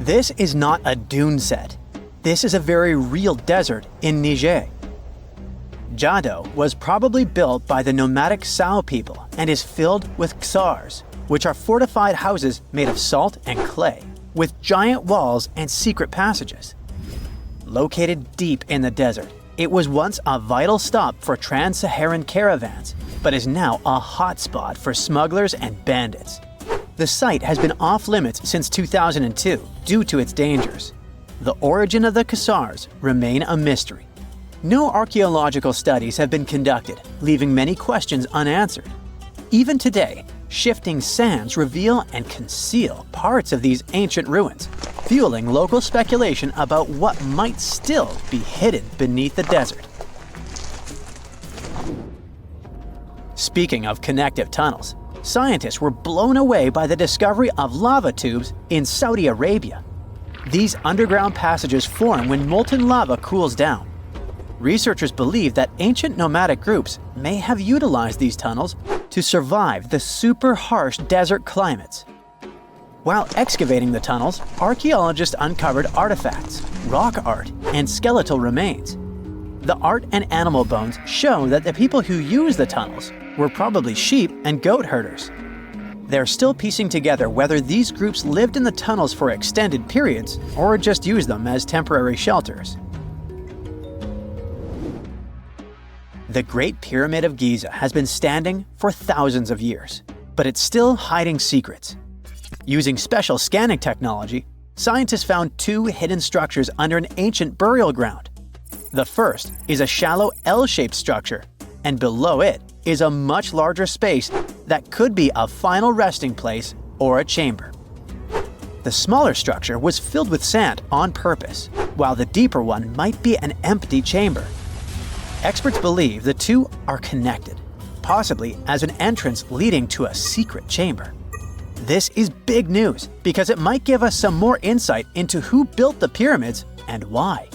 This is not a dune set. This is a very real desert in Niger. Jado was probably built by the nomadic Sao people and is filled with ksars, which are fortified houses made of salt and clay, with giant walls and secret passages. Located deep in the desert, it was once a vital stop for trans-Saharan caravans, but is now a hotspot for smugglers and bandits. The site has been off-limits since 2002 due to its dangers. The origin of the ksars remain a mystery. No archaeological studies have been conducted, leaving many questions unanswered. Even today, shifting sands reveal and conceal parts of these ancient ruins, fueling local speculation about what might still be hidden beneath the desert. Speaking of connective tunnels, scientists were blown away by the discovery of lava tubes in Saudi Arabia. These underground passages form when molten lava cools down. Researchers believe that ancient nomadic groups may have utilized these tunnels to survive the super harsh desert climates. While excavating the tunnels, archaeologists uncovered artifacts, rock art, and skeletal remains. The art and animal bones show that the people who used the tunnels were probably sheep and goat herders. They're still piecing together whether these groups lived in the tunnels for extended periods or just used them as temporary shelters. The Great Pyramid of Giza has been standing for thousands of years, but it's still hiding secrets. Using special scanning technology, scientists found two hidden structures under an ancient burial ground. The first is a shallow L-shaped structure, and below it is a much larger space that could be a final resting place or a chamber. The smaller structure was filled with sand on purpose, while the deeper one might be an empty chamber. Experts believe the two are connected, possibly as an entrance leading to a secret chamber. This is big news because it might give us some more insight into who built the pyramids and why.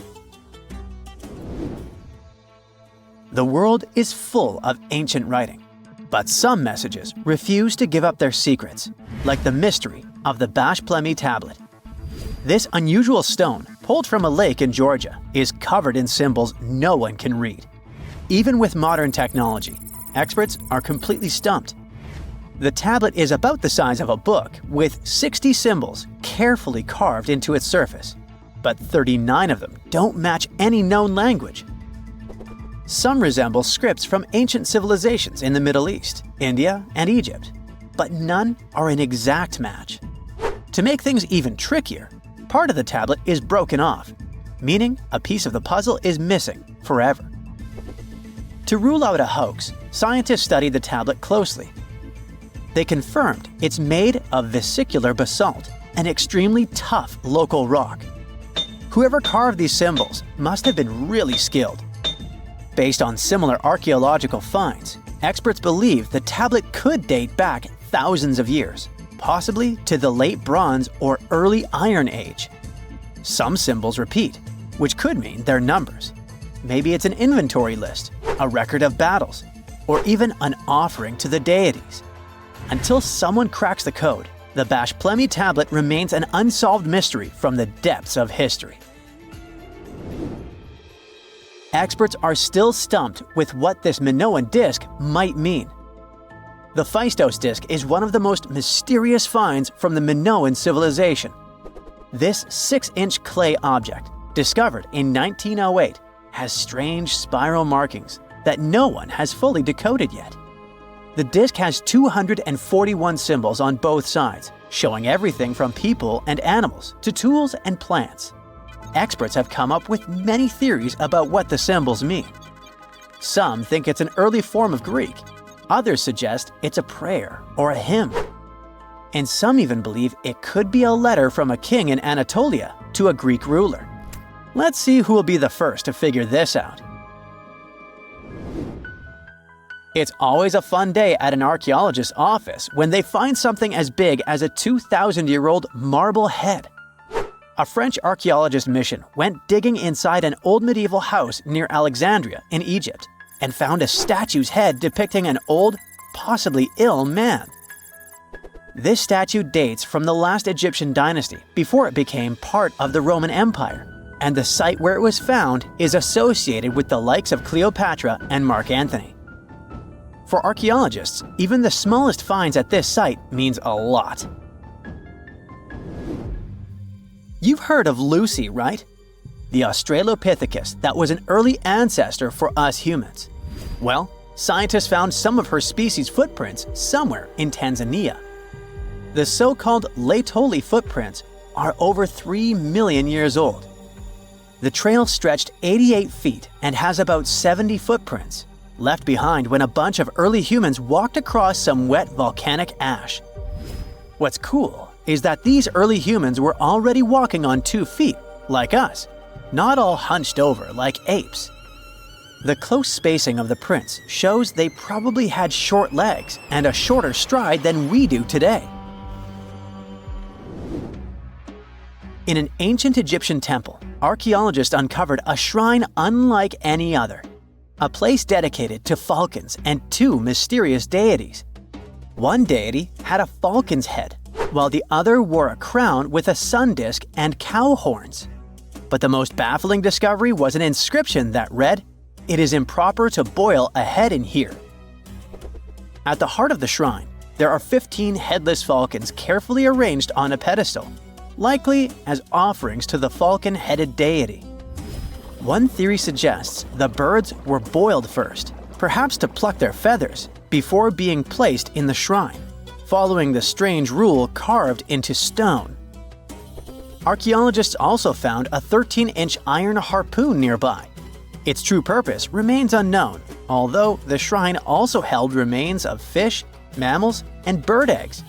The world is full of ancient writing, but some messages refuse to give up their secrets, like the mystery of the Bash Plemy tablet. This unusual stone, pulled from a lake in Georgia, is covered in symbols no one can read. Even with modern technology, experts are completely stumped. The tablet is about the size of a book, with 60 symbols carefully carved into its surface, but 39 of them don't match any known language. Some resemble scripts from ancient civilizations in the Middle East, India, and Egypt, but none are an exact match. To make things even trickier, part of the tablet is broken off, meaning a piece of the puzzle is missing forever. To rule out a hoax, scientists studied the tablet closely. They confirmed it's made of vesicular basalt, an extremely tough local rock. Whoever carved these symbols must have been really skilled. Based on similar archaeological finds, experts believe the tablet could date back thousands of years, possibly to the late Bronze or early Iron Age. Some symbols repeat, which could mean they're numbers. Maybe it's an inventory list, a record of battles, or even an offering to the deities. Until someone cracks the code, the Bash Plemy tablet remains an unsolved mystery from the depths of history. Experts are still stumped with what this Minoan disc might mean. The Phaistos disc is one of the most mysterious finds from the Minoan civilization. This 6-inch clay object, discovered in 1908, has strange spiral markings that no one has fully decoded yet. The disc has 241 symbols on both sides, showing everything from people and animals to tools and plants. Experts have come up with many theories about what the symbols mean. Some think it's an early form of Greek. Others suggest it's a prayer or a hymn. And some even believe it could be a letter from a king in Anatolia to a Greek ruler. Let's see who will be the first to figure this out. It's always a fun day at an archaeologist's office when they find something as big as a 2,000-year-old marble head. A French archaeologist mission went digging inside an old medieval house near Alexandria in Egypt and found a statue's head depicting an old, possibly ill man. This statue dates from the last Egyptian dynasty before it became part of the Roman Empire, and the site where it was found is associated with the likes of Cleopatra and Mark Antony. For archaeologists, even the smallest finds at this site means a lot. You've heard of Lucy, right? The Australopithecus that was an early ancestor for us humans. Well, scientists found some of her species' footprints somewhere in Tanzania. The so-called Laetoli footprints are over 3 million years old. The trail stretched 88 feet and has about 70 footprints, left behind when a bunch of early humans walked across some wet volcanic ash. What's cool is that these early humans were already walking on 2 feet, like us, not all hunched over like apes. The close spacing of the prints shows they probably had short legs and a shorter stride than we do today. In an ancient Egyptian temple, archaeologists uncovered a shrine unlike any other, a place dedicated to falcons and 2 mysterious deities. One deity had a falcon's head, while the other wore a crown with a sun disk and cow horns. But the most baffling discovery was an inscription that read, "It is improper to boil a head in here." At the heart of the shrine, there are 15 headless falcons carefully arranged on a pedestal, likely as offerings to the falcon-headed deity. One theory suggests the birds were boiled first, perhaps to pluck their feathers, before being placed in the shrine, following the strange rule carved into stone. Archaeologists also found a 13-inch iron harpoon nearby. Its true purpose remains unknown, although the shrine also held remains of fish, mammals, and bird eggs,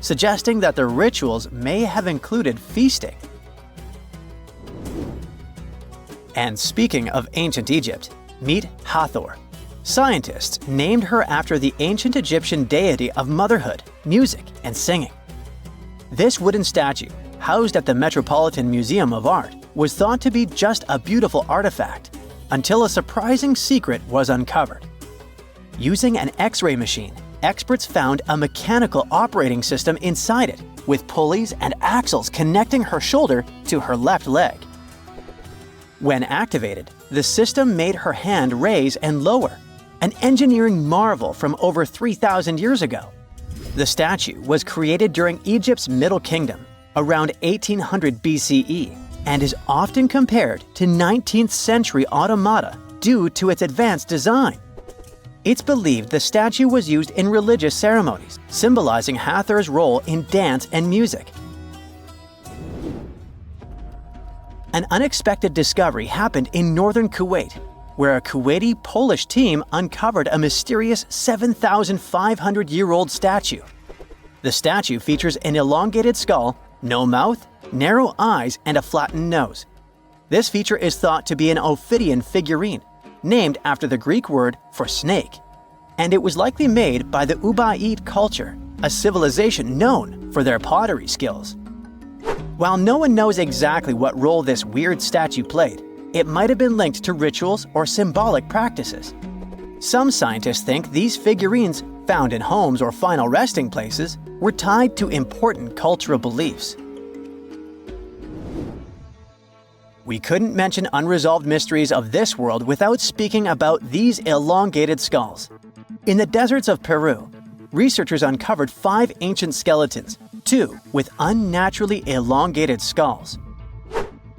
suggesting that the rituals may have included feasting. And speaking of ancient Egypt, meet Hathor. Scientists named her after the ancient Egyptian deity of motherhood, music, and singing. This wooden statue, housed at the Metropolitan Museum of Art, was thought to be just a beautiful artifact, until a surprising secret was uncovered. Using an X-ray machine, experts found a mechanical operating system inside it, with pulleys and axles connecting her shoulder to her left leg. When activated, the system made her hand raise and lower, an engineering marvel from over 3,000 years ago. The statue was created during Egypt's Middle Kingdom, around 1800 BCE, and is often compared to 19th century automata due to its advanced design. It's believed the statue was used in religious ceremonies, symbolizing Hathor's role in dance and music. An unexpected discovery happened in northern Kuwait, where a Kuwaiti-Polish team uncovered a mysterious 7,500-year-old statue. The statue features an elongated skull, no mouth, narrow eyes, and a flattened nose. This feature is thought to be an Ophidian figurine, named after the Greek word for snake, and it was likely made by the Ubaid culture, a civilization known for their pottery skills. While no one knows exactly what role this weird statue played, it might have been linked to rituals or symbolic practices. Some scientists think these figurines, found in homes or final resting places, were tied to important cultural beliefs. We couldn't mention unresolved mysteries of this world without speaking about these elongated skulls. In the deserts of Peru, researchers uncovered 5 ancient skeletons, 2 with unnaturally elongated skulls.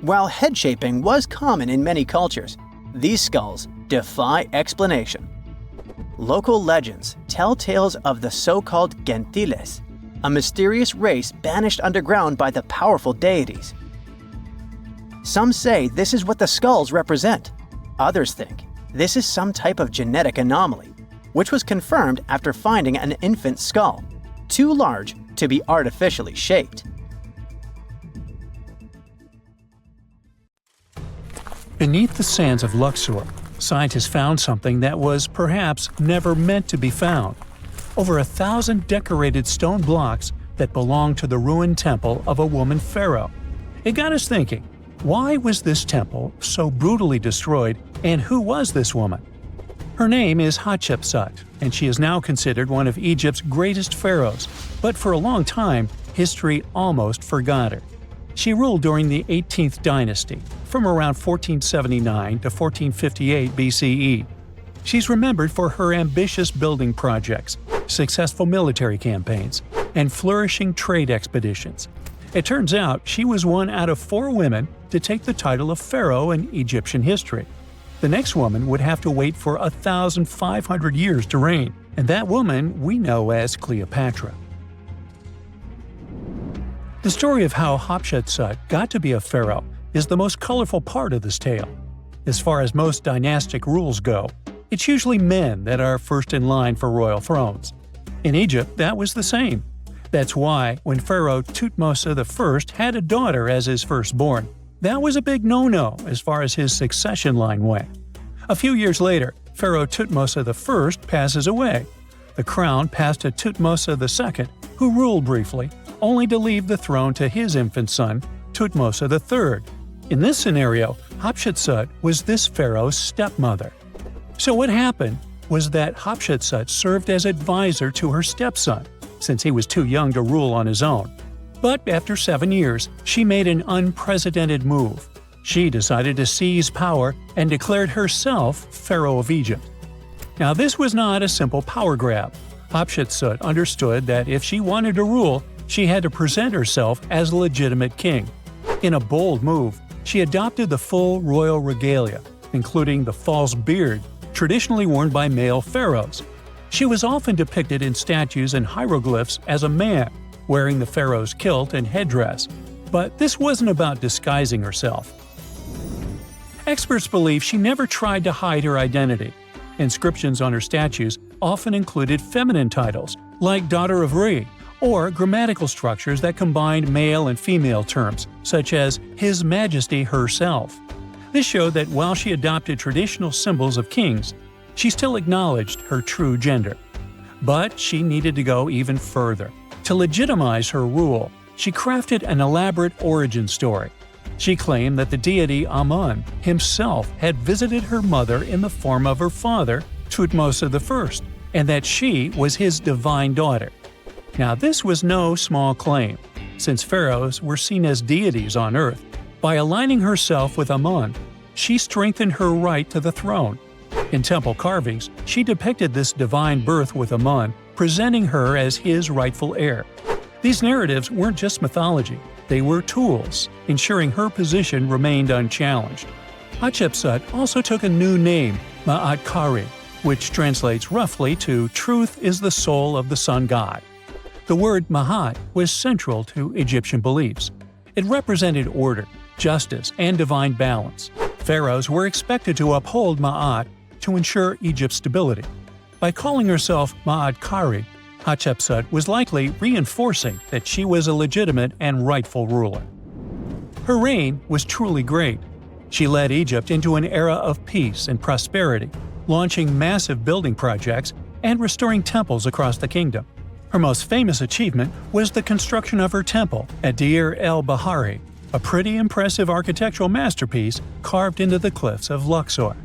While head shaping was common in many cultures, these skulls defy explanation. Local legends tell tales of the so-called gentiles, a mysterious race banished underground by the powerful deities. Some say this is what the skulls represent. Others think this is some type of genetic anomaly, which was confirmed after finding an infant skull, too large to be artificially shaped. Beneath the sands of Luxor, scientists found something that was perhaps never meant to be found. Over 1,000 decorated stone blocks that belonged to the ruined temple of a woman pharaoh. It got us thinking, why was this temple so brutally destroyed, and who was this woman? Her name is Hatshepsut, and she is now considered one of Egypt's greatest pharaohs, but for a long time, history almost forgot her. She ruled during the 18th dynasty, from around 1479 to 1458 BCE. She's remembered for her ambitious building projects, successful military campaigns, and flourishing trade expeditions. It turns out she was one out of 4 women to take the title of pharaoh in Egyptian history. The next woman would have to wait for 1,500 years to reign, and that woman we know as Cleopatra. The story of how Hatshepsut got to be a pharaoh is the most colorful part of this tale. As far as most dynastic rules go, it's usually men that are first in line for royal thrones. In Egypt, that was the same. That's why, when Pharaoh Thutmose I had a daughter as his firstborn, that was a big no-no as far as his succession line went. A few years later, Pharaoh Thutmose I passes away. The crown passed to Thutmose II, who ruled briefly, only to leave the throne to his infant son, Thutmose III. In this scenario, Hatshepsut was this pharaoh's stepmother. So what happened was that Hatshepsut served as advisor to her stepson, since he was too young to rule on his own. But after 7 years, she made an unprecedented move. She decided to seize power and declared herself Pharaoh of Egypt. Now this was not a simple power grab. Hatshepsut understood that if she wanted to rule, she had to present herself as a legitimate king. In a bold move, she adopted the full royal regalia, including the false beard, traditionally worn by male pharaohs. She was often depicted in statues and hieroglyphs as a man, wearing the pharaoh's kilt and headdress. But this wasn't about disguising herself. Experts believe she never tried to hide her identity. Inscriptions on her statues often included feminine titles, like Daughter of Re, or grammatical structures that combined male and female terms, such as His Majesty herself. This showed that while she adopted traditional symbols of kings, she still acknowledged her true gender. But she needed to go even further. To legitimize her rule, she crafted an elaborate origin story. She claimed that the deity Amun himself had visited her mother in the form of her father, Thutmose I, and that she was his divine daughter. Now this was no small claim, since pharaohs were seen as deities on earth. By aligning herself with Amun, she strengthened her right to the throne. In temple carvings, she depicted this divine birth with Amun, presenting her as his rightful heir. These narratives weren't just mythology, they were tools, ensuring her position remained unchallenged. Hatshepsut also took a new name, Ma'at Kari, which translates roughly to "Truth is the soul of the sun god." The word Ma'at was central to Egyptian beliefs. It represented order, justice, and divine balance. Pharaohs were expected to uphold Ma'at to ensure Egypt's stability. By calling herself Ma'at Kari, Hatshepsut was likely reinforcing that she was a legitimate and rightful ruler. Her reign was truly great. She led Egypt into an era of peace and prosperity, launching massive building projects and restoring temples across the kingdom. Her most famous achievement was the construction of her temple at Deir el-Bahari, a pretty impressive architectural masterpiece carved into the cliffs of Luxor.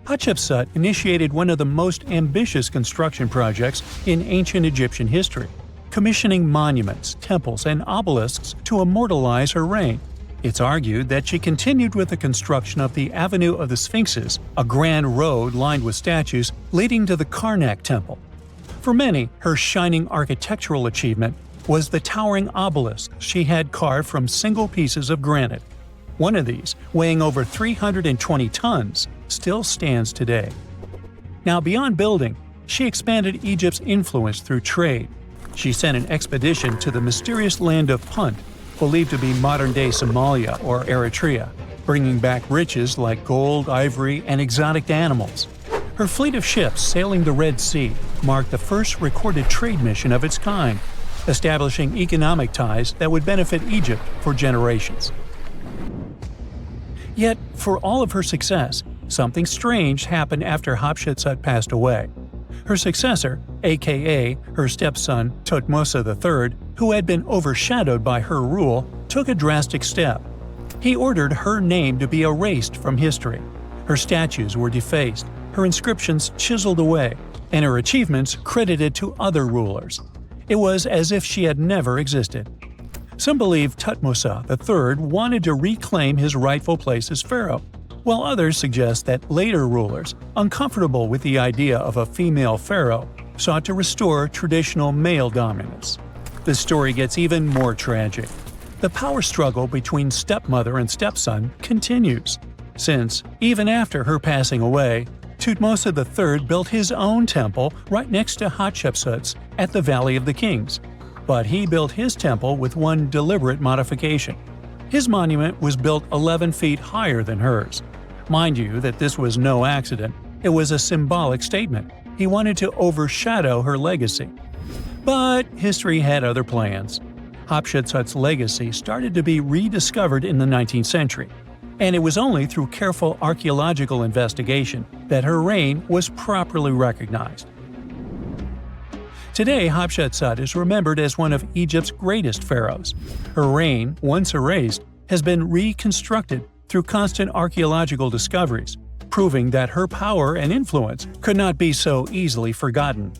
Hatshepsut initiated one of the most ambitious construction projects in ancient Egyptian history, commissioning monuments, temples, and obelisks to immortalize her reign. It's argued that she continued with the construction of the Avenue of the Sphinxes, a grand road lined with statues leading to the Karnak Temple. For many, her shining architectural achievement was the towering obelisk she had carved from single pieces of granite. One of these, weighing over 320 tons, still stands today. Now, beyond building, she expanded Egypt's influence through trade. She sent an expedition to the mysterious land of Punt, believed to be modern-day Somalia or Eritrea, bringing back riches like gold, ivory, and exotic animals. Her fleet of ships sailing the Red Sea marked the first recorded trade mission of its kind, establishing economic ties that would benefit Egypt for generations. Yet, for all of her success, something strange happened after Hatshepsut passed away. Her successor, aka her stepson Thutmose III, who had been overshadowed by her rule, took a drastic step. He ordered her name to be erased from history. Her statues were defaced, her inscriptions chiseled away, and her achievements credited to other rulers. It was as if she had never existed. Some believe Thutmose III wanted to reclaim his rightful place as pharaoh, while others suggest that later rulers, uncomfortable with the idea of a female pharaoh, sought to restore traditional male dominance. The story gets even more tragic. The power struggle between stepmother and stepson continues, since, even after her passing away, Thutmose III built his own temple right next to Hatshepsut's at the Valley of the Kings. But he built his temple with one deliberate modification. His monument was built 11 feet higher than hers. Mind you that this was no accident, it was a symbolic statement. He wanted to overshadow her legacy. But history had other plans. Hatshepsut's legacy started to be rediscovered in the 19th century, and it was only through careful archaeological investigation that her reign was properly recognized. Today, Hatshepsut is remembered as one of Egypt's greatest pharaohs. Her reign, once erased, has been reconstructed through constant archaeological discoveries, proving that her power and influence could not be so easily forgotten.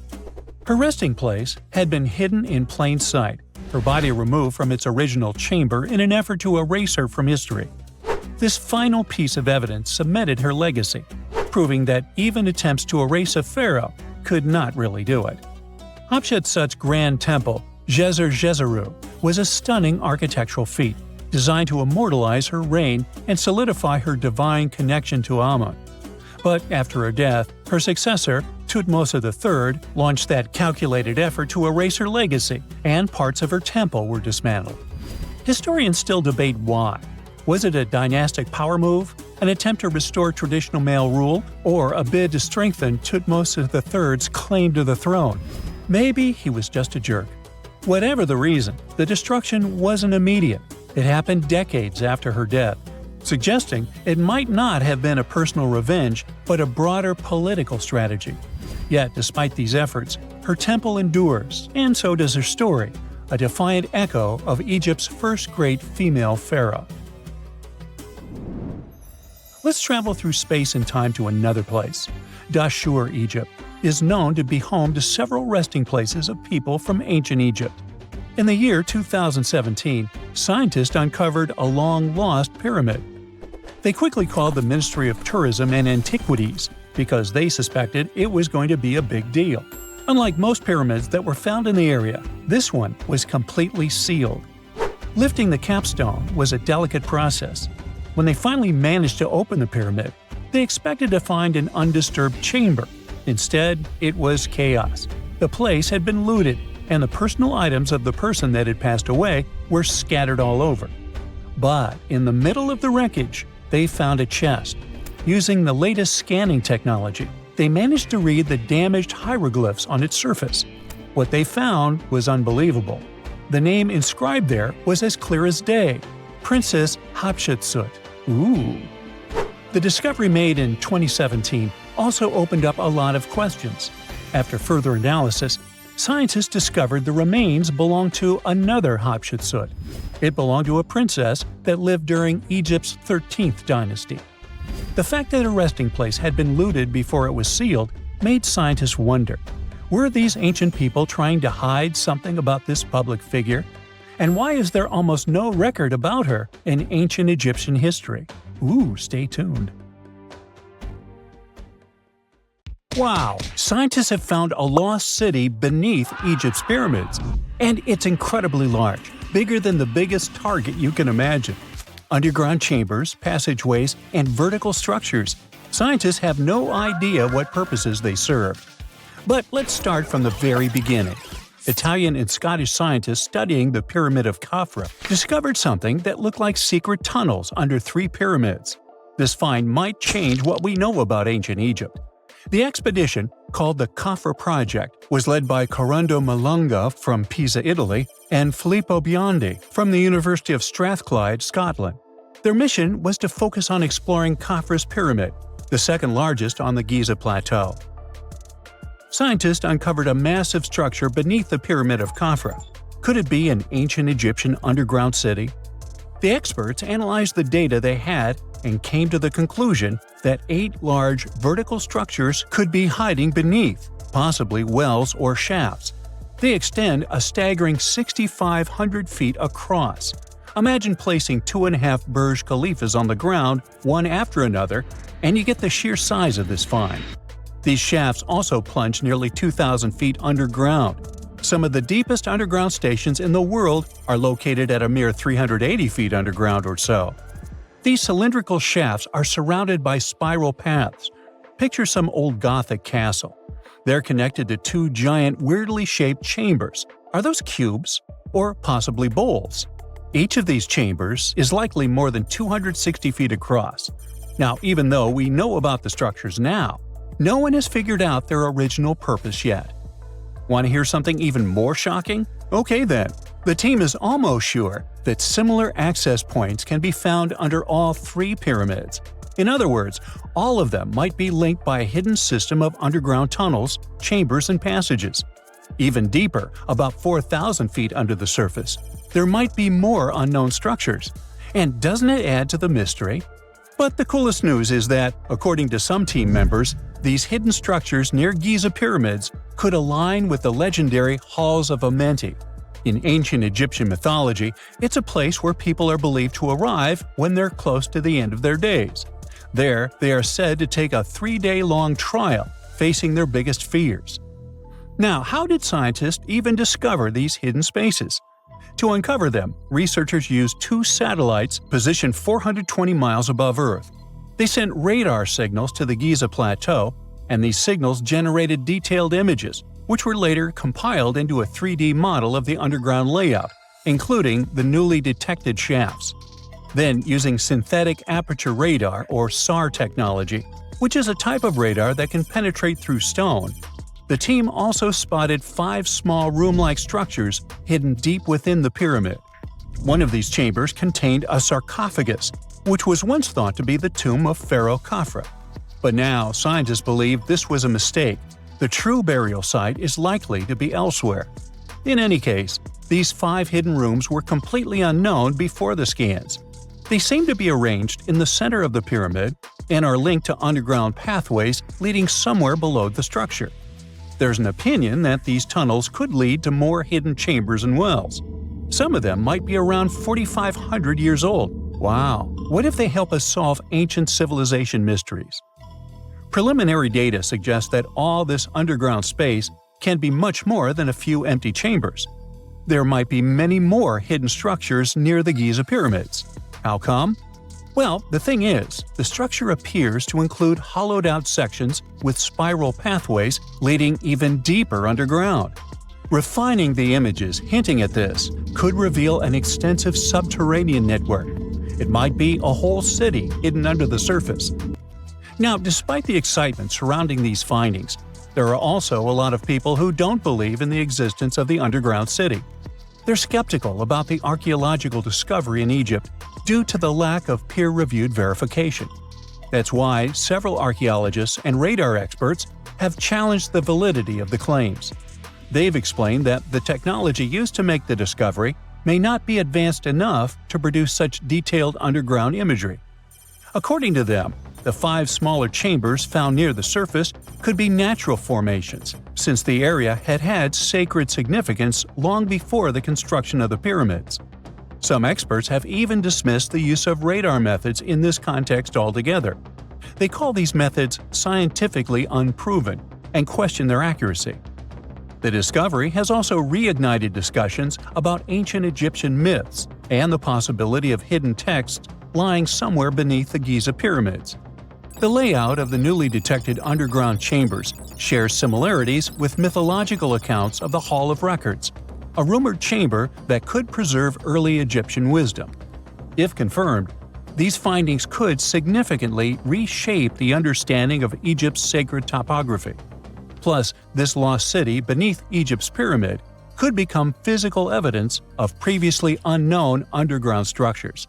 Her resting place had been hidden in plain sight, her body removed from its original chamber in an effort to erase her from history. This final piece of evidence cemented her legacy, proving that even attempts to erase a pharaoh could not really do it. Hatshepsut's grand temple, Djeser-Djeseru, was a stunning architectural feat, designed to immortalize her reign and solidify her divine connection to Amun. But after her death, her successor, Thutmose III, launched that calculated effort to erase her legacy, and parts of her temple were dismantled. Historians still debate why. Was it a dynastic power move, an attempt to restore traditional male rule, or a bid to strengthen Thutmose III's claim to the throne? Maybe he was just a jerk. Whatever the reason, the destruction wasn't immediate. It happened decades after her death, suggesting it might not have been a personal revenge, but a broader political strategy. Yet, despite these efforts, her temple endures, and so does her story, a defiant echo of Egypt's first great female pharaoh. Let's travel through space and time to another place. Dahshur, Egypt, is known to be home to several resting places of people from ancient Egypt. In the year 2017, scientists uncovered a long-lost pyramid. They quickly called the Ministry of Tourism and Antiquities because they suspected it was going to be a big deal. Unlike most pyramids that were found in the area, this one was completely sealed. Lifting the capstone was a delicate process. When they finally managed to open the pyramid, they expected to find an undisturbed chamber. Instead, it was chaos. The place had been looted, and the personal items of the person that had passed away were scattered all over. But in the middle of the wreckage, they found a chest. Using the latest scanning technology, they managed to read the damaged hieroglyphs on its surface. What they found was unbelievable. The name inscribed there was as clear as day: Princess Hatshepsut. Ooh. The discovery made in 2017 also opened up a lot of questions. After further analysis, scientists discovered the remains belonged to another Hatshepsut. It belonged to a princess that lived during Egypt's 13th dynasty. The fact that her resting place had been looted before it was sealed made scientists wonder, were these ancient people trying to hide something about this public figure? And why is there almost no record about her in ancient Egyptian history? Ooh, stay tuned. Wow! Scientists have found a lost city beneath Egypt's pyramids. And it's incredibly large, bigger than the biggest target you can imagine. Underground chambers, passageways, and vertical structures. Scientists have no idea what purposes they serve. But let's start from the very beginning. Italian and Scottish scientists studying the Pyramid of Khafra discovered something that looked like secret tunnels under 3 pyramids. This find might change what we know about ancient Egypt. The expedition, called the Khafra Project, was led by Corrado Malunga from Pisa, Italy, and Filippo Biondi from the University of Strathclyde, Scotland. Their mission was to focus on exploring Khafra's pyramid, the second largest on the Giza Plateau. Scientists uncovered a massive structure beneath the Pyramid of Khafra. Could it be an ancient Egyptian underground city? The experts analyzed the data they had and came to the conclusion that 8 large vertical structures could be hiding beneath, possibly wells or shafts. They extend a staggering 6,500 feet across. Imagine placing 2.5 Burj Khalifas on the ground, one after another, and you get the sheer size of this find. These shafts also plunge nearly 2,000 feet underground. Some of the deepest underground stations in the world are located at a mere 380 feet underground or so. These cylindrical shafts are surrounded by spiral paths. Picture some old Gothic castle. They're connected to 2 giant, weirdly shaped chambers. Are those cubes? Or possibly bowls? Each of these chambers is likely more than 260 feet across. Now, even though we know about the structures now, no one has figured out their original purpose yet. Want to hear something even more shocking? Okay then, the team is almost sure that similar access points can be found under all 3 pyramids. In other words, all of them might be linked by a hidden system of underground tunnels, chambers, and passages. Even deeper, about 4,000 feet under the surface, there might be more unknown structures. And doesn't it add to the mystery? But the coolest news is that, according to some team members, these hidden structures near Giza pyramids could align with the legendary Halls of Amenti. In ancient Egyptian mythology, it's a place where people are believed to arrive when they're close to the end of their days. There, they are said to take a 3-day-long trial, facing their biggest fears. Now, how did scientists even discover these hidden spaces? To uncover them, researchers used 2 satellites positioned 420 miles above Earth. They sent radar signals to the Giza Plateau, and these signals generated detailed images, which were later compiled into a 3D model of the underground layout, including the newly detected shafts. Then, using synthetic aperture radar or SAR technology, which is a type of radar that can penetrate through stone, the team also spotted 5 small room-like structures hidden deep within the pyramid. One of these chambers contained a sarcophagus, which was once thought to be the tomb of Pharaoh Khafre. But now, scientists believe this was a mistake. The true burial site is likely to be elsewhere. In any case, these 5 hidden rooms were completely unknown before the scans. They seem to be arranged in the center of the pyramid and are linked to underground pathways leading somewhere below the structure. There's an opinion that these tunnels could lead to more hidden chambers and wells. Some of them might be around 4,500 years old. Wow, what if they help us solve ancient civilization mysteries? Preliminary data suggests that all this underground space can be much more than a few empty chambers. There might be many more hidden structures near the Giza pyramids. How come? Well, the thing is, the structure appears to include hollowed-out sections with spiral pathways leading even deeper underground. Refining the images hinting at this could reveal an extensive subterranean network. It might be a whole city hidden under the surface. Now, despite the excitement surrounding these findings, there are also a lot of people who don't believe in the existence of the underground city. They're skeptical about the archaeological discovery in Egypt due to the lack of peer-reviewed verification. That's why several archaeologists and radar experts have challenged the validity of the claims. They've explained that the technology used to make the discovery may not be advanced enough to produce such detailed underground imagery. According to them, the 5 smaller chambers found near the surface could be natural formations, since the area had had sacred significance long before the construction of the pyramids. Some experts have even dismissed the use of radar methods in this context altogether. They call these methods scientifically unproven and question their accuracy. The discovery has also reignited discussions about ancient Egyptian myths and the possibility of hidden texts lying somewhere beneath the Giza pyramids. The layout of the newly detected underground chambers shares similarities with mythological accounts of the Hall of Records, a rumored chamber that could preserve early Egyptian wisdom. If confirmed, these findings could significantly reshape the understanding of Egypt's sacred topography. Plus, this lost city beneath Egypt's pyramid could become physical evidence of previously unknown underground structures.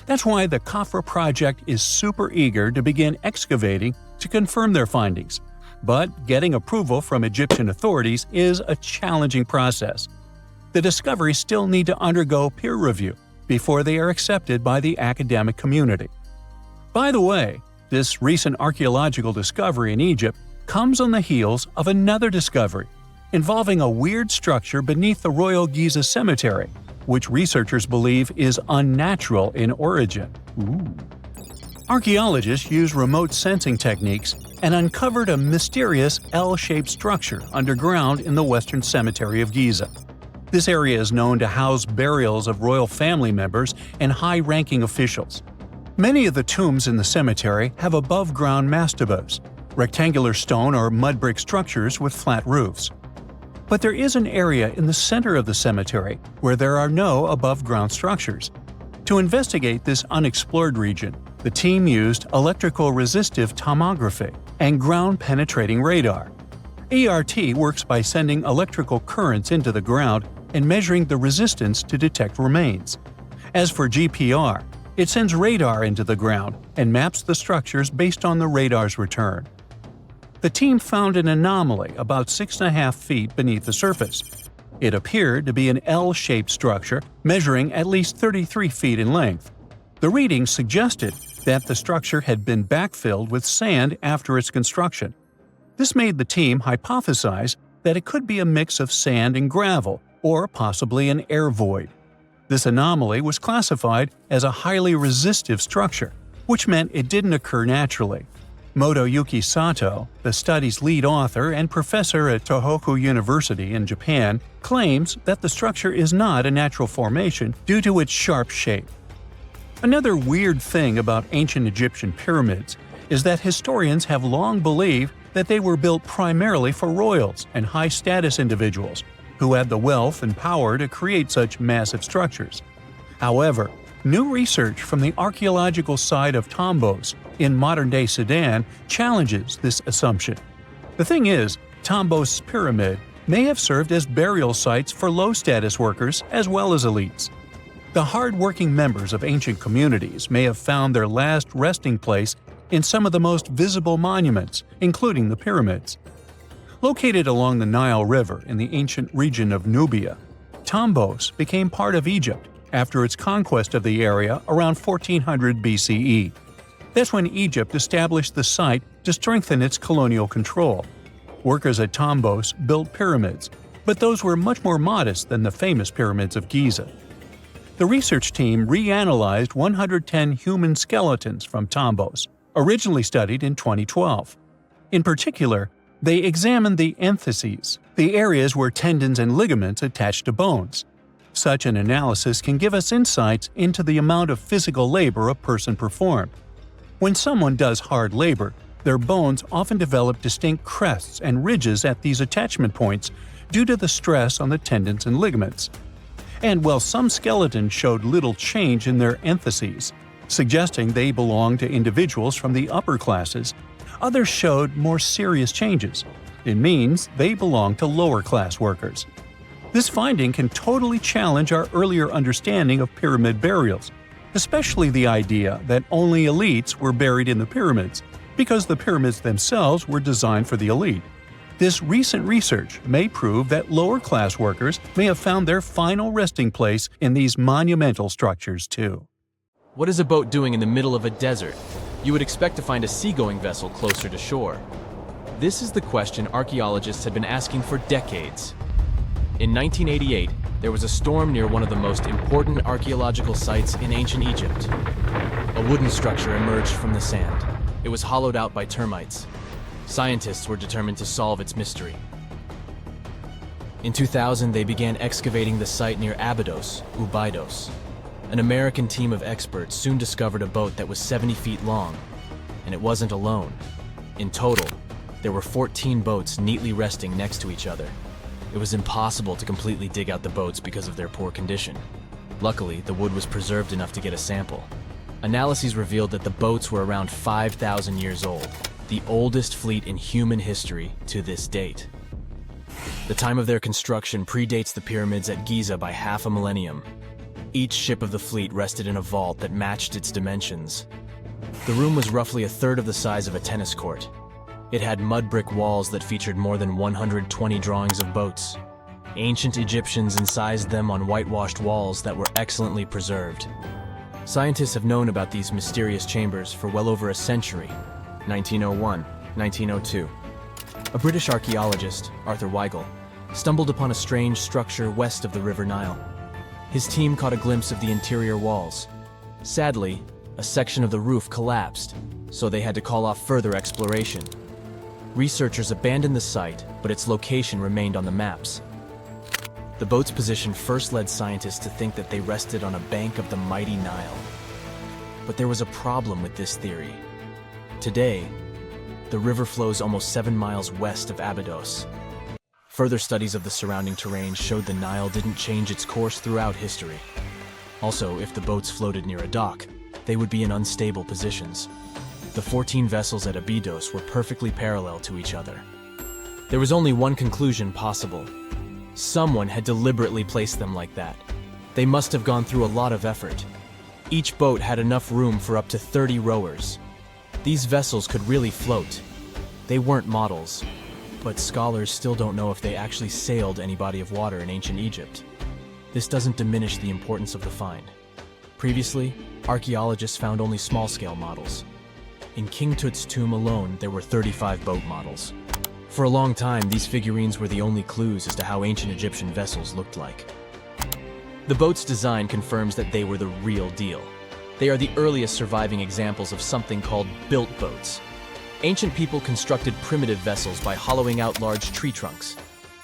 That's why the Khafre project is super eager to begin excavating to confirm their findings. But getting approval from Egyptian authorities is a challenging process. The discoveries still need to undergo peer review before they are accepted by the academic community. By the way, this recent archaeological discovery in Egypt comes on the heels of another discovery involving a weird structure beneath the Royal Giza Cemetery, which researchers believe is unnatural in origin. Archaeologists used remote sensing techniques and uncovered a mysterious L-shaped structure underground in the Western Cemetery of Giza. This area is known to house burials of royal family members and high-ranking officials. Many of the tombs in the cemetery have above-ground mastabas, rectangular stone or mud brick structures with flat roofs. But there is an area in the center of the cemetery where there are no above-ground structures. To investigate this unexplored region, the team used electrical resistive tomography and ground-penetrating radar. ERT works by sending electrical currents into the ground and measuring the resistance to detect remains. As for GPR, it sends radar into the ground and maps the structures based on the radar's return. The team found an anomaly about 6.5 feet beneath the surface. It appeared to be an L-shaped structure measuring at least 33 feet in length. The readings suggested that the structure had been backfilled with sand after its construction. This made the team hypothesize that it could be a mix of sand and gravel, or possibly an air void. This anomaly was classified as a highly resistive structure, which meant it didn't occur naturally. Motoyuki Sato, the study's lead author and professor at Tohoku University in Japan, claims that the structure is not a natural formation due to its sharp shape. Another weird thing about ancient Egyptian pyramids is that historians have long believed that they were built primarily for royals and high-status individuals who had the wealth and power to create such massive structures. However, new research from the archaeological site of Tombos in modern-day Sudan challenges this assumption. The thing is, Tombos' pyramid may have served as burial sites for low-status workers as well as elites. The hard-working members of ancient communities may have found their last resting place in some of the most visible monuments, including the pyramids. Located along the Nile River in the ancient region of Nubia, Tombos became part of Egypt after its conquest of the area around 1400 BCE. That's when Egypt established the site to strengthen its colonial control. Workers at Tombos built pyramids, but those were much more modest than the famous pyramids of Giza. The research team reanalyzed 110 human skeletons from Tombos, originally studied in 2012. In particular, they examined the entheses, the areas where tendons and ligaments attach to bones. Such an analysis can give us insights into the amount of physical labor a person performed. When someone does hard labor, their bones often develop distinct crests and ridges at these attachment points due to the stress on the tendons and ligaments. And while some skeletons showed little change in their entheses, suggesting they belonged to individuals from the upper classes, others showed more serious changes. It means they belong to lower-class workers. This finding can totally challenge our earlier understanding of pyramid burials, especially the idea that only elites were buried in the pyramids, because the pyramids themselves were designed for the elite. This recent research may prove that lower-class workers may have found their final resting place in these monumental structures too. What is a boat doing in the middle of a desert? You would expect to find a seagoing vessel closer to shore. This is the question archaeologists had been asking for decades. In 1988, there was a storm near one of the most important archaeological sites in ancient Egypt. A wooden structure emerged from the sand. It was hollowed out by termites. Scientists were determined to solve its mystery. In 2000, they began excavating the site near Abydos, Abydos. An American team of experts soon discovered a boat that was 70 feet long, and it wasn't alone. In total, there were 14 boats neatly resting next to each other. It was impossible to completely dig out the boats because of their poor condition. Luckily, the wood was preserved enough to get a sample. Analyses revealed that the boats were around 5,000 years old, the oldest fleet in human history to this date. The time of their construction predates the pyramids at Giza by half a millennium. Each ship of the fleet rested in a vault that matched its dimensions. The room was roughly a third of the size of a tennis court. It had mud brick walls that featured more than 120 drawings of boats. Ancient Egyptians incised them on whitewashed walls that were excellently preserved. Scientists have known about these mysterious chambers for well over a century. 1901, 1902. A British archaeologist, Arthur Weigel, stumbled upon a strange structure west of the River Nile. His team caught a glimpse of the interior walls. Sadly, a section of the roof collapsed, so they had to call off further exploration. Researchers abandoned the site, but its location remained on the maps. The boat's position first led scientists to think that they rested on a bank of the mighty Nile. But there was a problem with this theory. Today, the river flows almost 7 miles west of Abydos. Further studies of the surrounding terrain showed the Nile didn't change its course throughout history. Also, if the boats floated near a dock, they would be in unstable positions. The 14 vessels at Abydos were perfectly parallel to each other. There was only one conclusion possible. Someone had deliberately placed them like that. They must have gone through a lot of effort. Each boat had enough room for up to 30 rowers. These vessels could really float. They weren't models, but scholars still don't know if they actually sailed any body of water in ancient Egypt. This doesn't diminish the importance of the find. Previously, archaeologists found only small-scale models. In King Tut's tomb alone, there were 35 boat models. For a long time, these figurines were the only clues as to how ancient Egyptian vessels looked like. The boat's design confirms that they were the real deal. They are the earliest surviving examples of something called built boats. Ancient people constructed primitive vessels by hollowing out large tree trunks.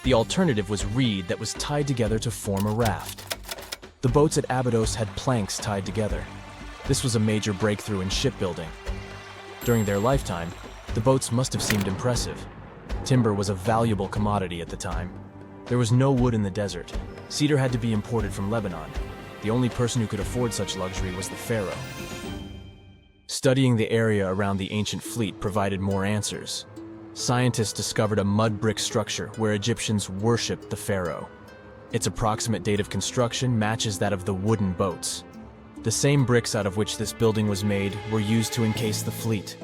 The alternative was reed that was tied together to form a raft. The boats at Abydos had planks tied together. This was a major breakthrough in shipbuilding. During their lifetime, the boats must have seemed impressive. Timber was a valuable commodity at the time. There was no wood in the desert. Cedar had to be imported from Lebanon. The only person who could afford such luxury was the pharaoh. Studying the area around the ancient fleet provided more answers. Scientists discovered a mud brick structure where Egyptians worshipped the pharaoh. Its approximate date of construction matches that of the wooden boats. The same bricks out of which this building was made were used to encase the fleet.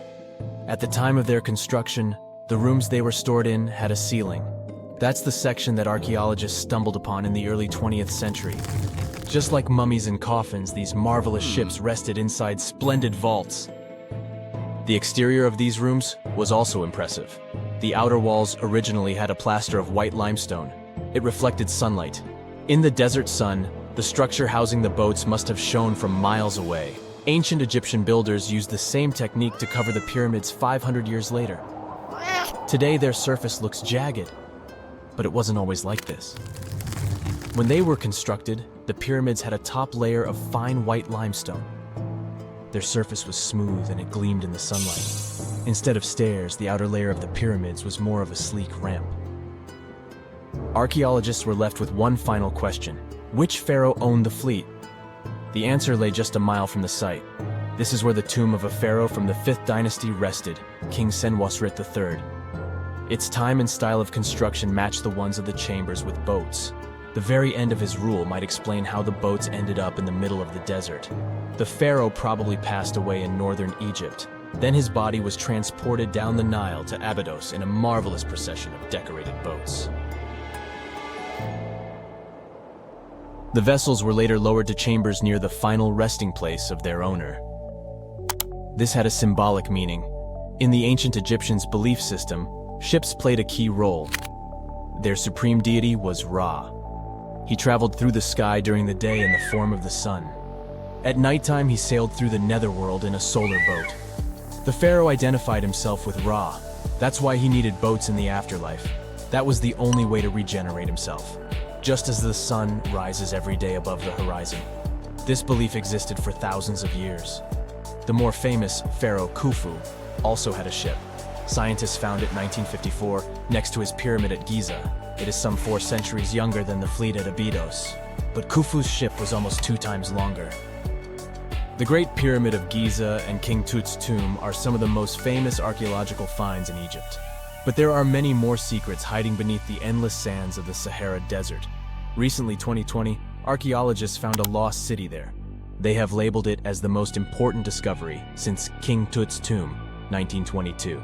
At the time of their construction, the rooms they were stored in had a ceiling. That's the section that archaeologists stumbled upon in the early 20th century. Just like mummies and coffins, these marvelous ships rested inside splendid vaults. The exterior of these rooms was also impressive. The outer walls originally had a plaster of white limestone. It reflected sunlight. In the desert sun, the structure housing the boats must have shone from miles away. Ancient Egyptian builders used the same technique to cover the pyramids 500 years later. Today, their surface looks jagged, but it wasn't always like this. When they were constructed, the pyramids had a top layer of fine white limestone. Their surface was smooth and it gleamed in the sunlight. Instead of stairs, the outer layer of the pyramids was more of a sleek ramp. Archaeologists were left with one final question. Which pharaoh owned the fleet? The answer lay just a mile from the site. This is where the tomb of a pharaoh from the 5th dynasty rested, King Senwosret III. Its time and style of construction matched the ones of the chambers with boats. The very end of his rule might explain how the boats ended up in the middle of the desert. The pharaoh probably passed away in northern Egypt. Then his body was transported down the Nile to Abydos in a marvelous procession of decorated boats. The vessels were later lowered to chambers near the final resting place of their owner. This had a symbolic meaning. In the ancient Egyptians' belief system, ships played a key role. Their supreme deity was Ra. He traveled through the sky during the day in the form of the sun. At nighttime, he sailed through the netherworld in a solar boat. The pharaoh identified himself with Ra. That's why he needed boats in the afterlife. That was the only way to regenerate himself. Just as the sun rises every day above the horizon. This belief existed for thousands of years. The more famous Pharaoh Khufu also had a ship. Scientists found it in 1954 next to his pyramid at Giza. It is some 4 centuries younger than the fleet at Abydos, but Khufu's ship was almost 2 times longer. The Great Pyramid of Giza and King Tut's tomb are some of the most famous archaeological finds in Egypt. But there are many more secrets hiding beneath the endless sands of the Sahara Desert. Recently, 2020, archaeologists found a lost city there. They have labeled it as the most important discovery since King Tut's tomb, 1922.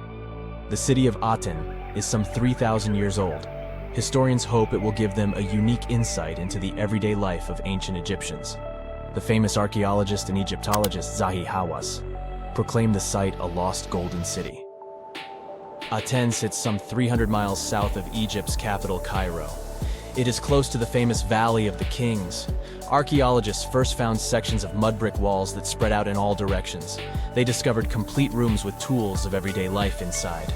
The city of Aten is some 3,000 years old. Historians hope it will give them a unique insight into the everyday life of ancient Egyptians. The famous archaeologist and Egyptologist Zahi Hawass proclaimed the site a lost golden city. Aten sits some 300 miles south of Egypt's capital, Cairo. It is close to the famous Valley of the Kings. Archaeologists first found sections of mud brick walls that spread out in all directions. They discovered complete rooms with tools of everyday life inside.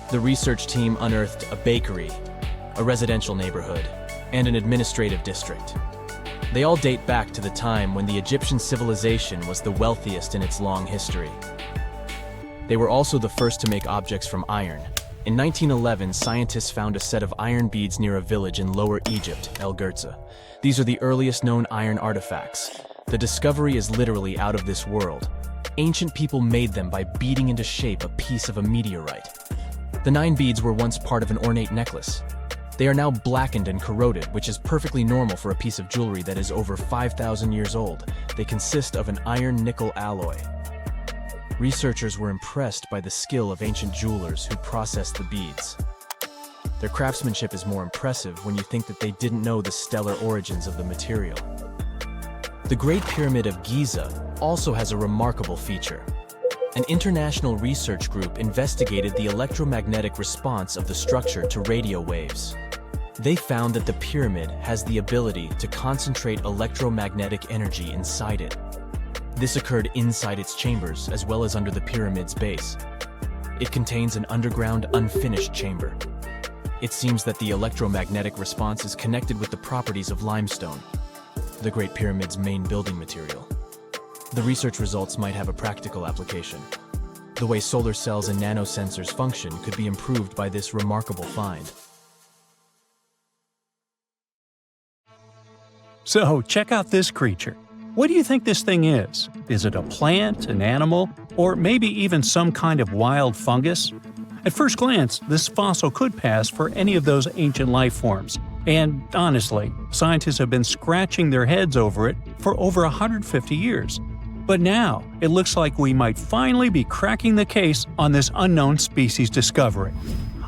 The research team unearthed a bakery, a residential neighborhood, and an administrative district. They all date back to the time when the Egyptian civilization was the wealthiest in its long history. They were also the first to make objects from iron. In 1911, scientists found a set of iron beads near a village in Lower Egypt, El Gurza. These are the earliest known iron artifacts. The discovery is literally out of this world. Ancient people made them by beating into shape a piece of a meteorite. The 9 beads were once part of an ornate necklace. They are now blackened and corroded, which is perfectly normal for a piece of jewelry that is over 5,000 years old. They consist of an iron-nickel alloy. Researchers were impressed by the skill of ancient jewelers who processed the beads. Their craftsmanship is more impressive when you think that they didn't know the stellar origins of the material. The Great Pyramid of Giza also has a remarkable feature. An international research group investigated the electromagnetic response of the structure to radio waves. They found that the pyramid has the ability to concentrate electromagnetic energy inside it. This occurred inside its chambers as well as under the pyramid's base. It contains an underground, unfinished chamber. It seems that the electromagnetic response is connected with the properties of limestone, the Great Pyramid's main building material. The research results might have a practical application. The way solar cells and nanosensors function could be improved by this remarkable find. So, check out this creature. What do you think this thing is? Is it a plant, an animal, or maybe even some kind of wild fungus? At first glance, this fossil could pass for any of those ancient life forms. And honestly, scientists have been scratching their heads over it for over 150 years. But now, it looks like we might finally be cracking the case on this unknown species discovery.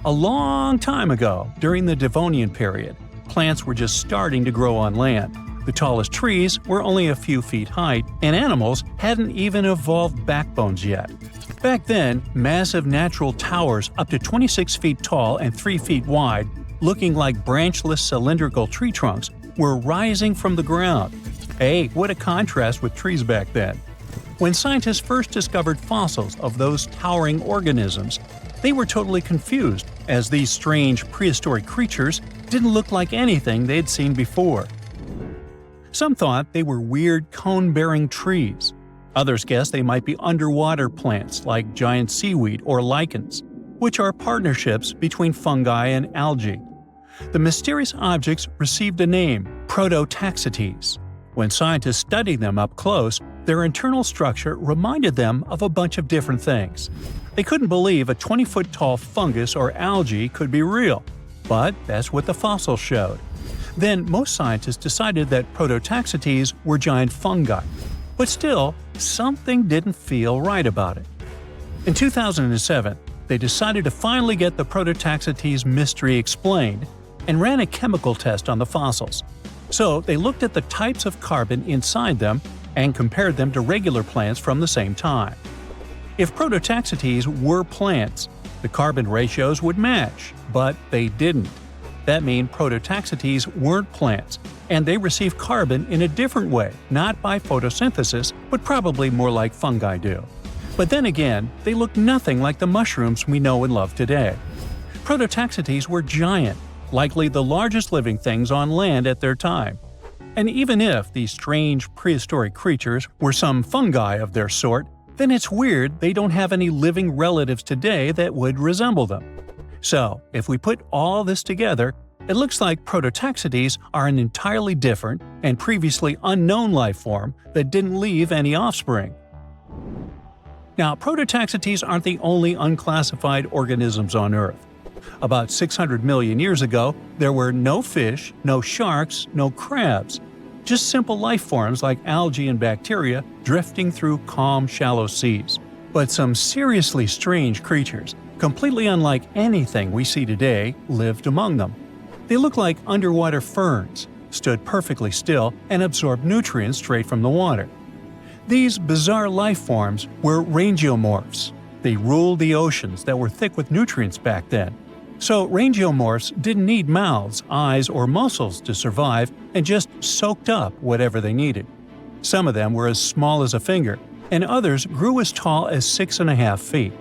A long time ago, during the Devonian period, plants were just starting to grow on land. The tallest trees were only a few feet high, and animals hadn't even evolved backbones yet. Back then, massive natural towers up to 26 feet tall and 3 feet wide, looking like branchless cylindrical tree trunks, were rising from the ground. Hey, what a contrast with trees back then. When scientists first discovered fossils of those towering organisms, they were totally confused, as these strange prehistoric creatures didn't look like anything they'd seen before. Some thought they were weird cone-bearing trees. Others guessed they might be underwater plants like giant seaweed or lichens, which are partnerships between fungi and algae. The mysterious objects received a name, Prototaxites. When scientists studied them up close, their internal structure reminded them of a bunch of different things. They couldn't believe a 20-foot-tall fungus or algae could be real, but that's what the fossils showed. Then most scientists decided that Prototaxites were giant fungi. But still, something didn't feel right about it. In 2007, they decided to finally get the Prototaxites mystery explained and ran a chemical test on the fossils. So they looked at the types of carbon inside them and compared them to regular plants from the same time. If Prototaxites were plants, the carbon ratios would match, but they didn't. That means Prototaxites weren't plants, and they received carbon in a different way, not by photosynthesis, but probably more like fungi do. But then again, they looked nothing like the mushrooms we know and love today. Prototaxites were giant, likely the largest living things on land at their time. And even if these strange prehistoric creatures were some fungi of their sort, then it's weird they don't have any living relatives today that would resemble them. So, if we put all this together, it looks like Prototaxites are an entirely different and previously unknown life form that didn't leave any offspring. Now, Prototaxites aren't the only unclassified organisms on Earth. About 600 million years ago, there were no fish, no sharks, no crabs. Just simple life forms like algae and bacteria drifting through calm, shallow seas. But some seriously strange creatures, completely unlike anything we see today, lived among them. They look like underwater ferns, stood perfectly still and absorbed nutrients straight from the water. These bizarre life forms were Rangomorphs. They ruled the oceans that were thick with nutrients back then. So Rangomorphs didn't need mouths, eyes, or muscles to survive and just soaked up whatever they needed. Some of them were as small as a finger, and others grew as tall as 6.5 feet.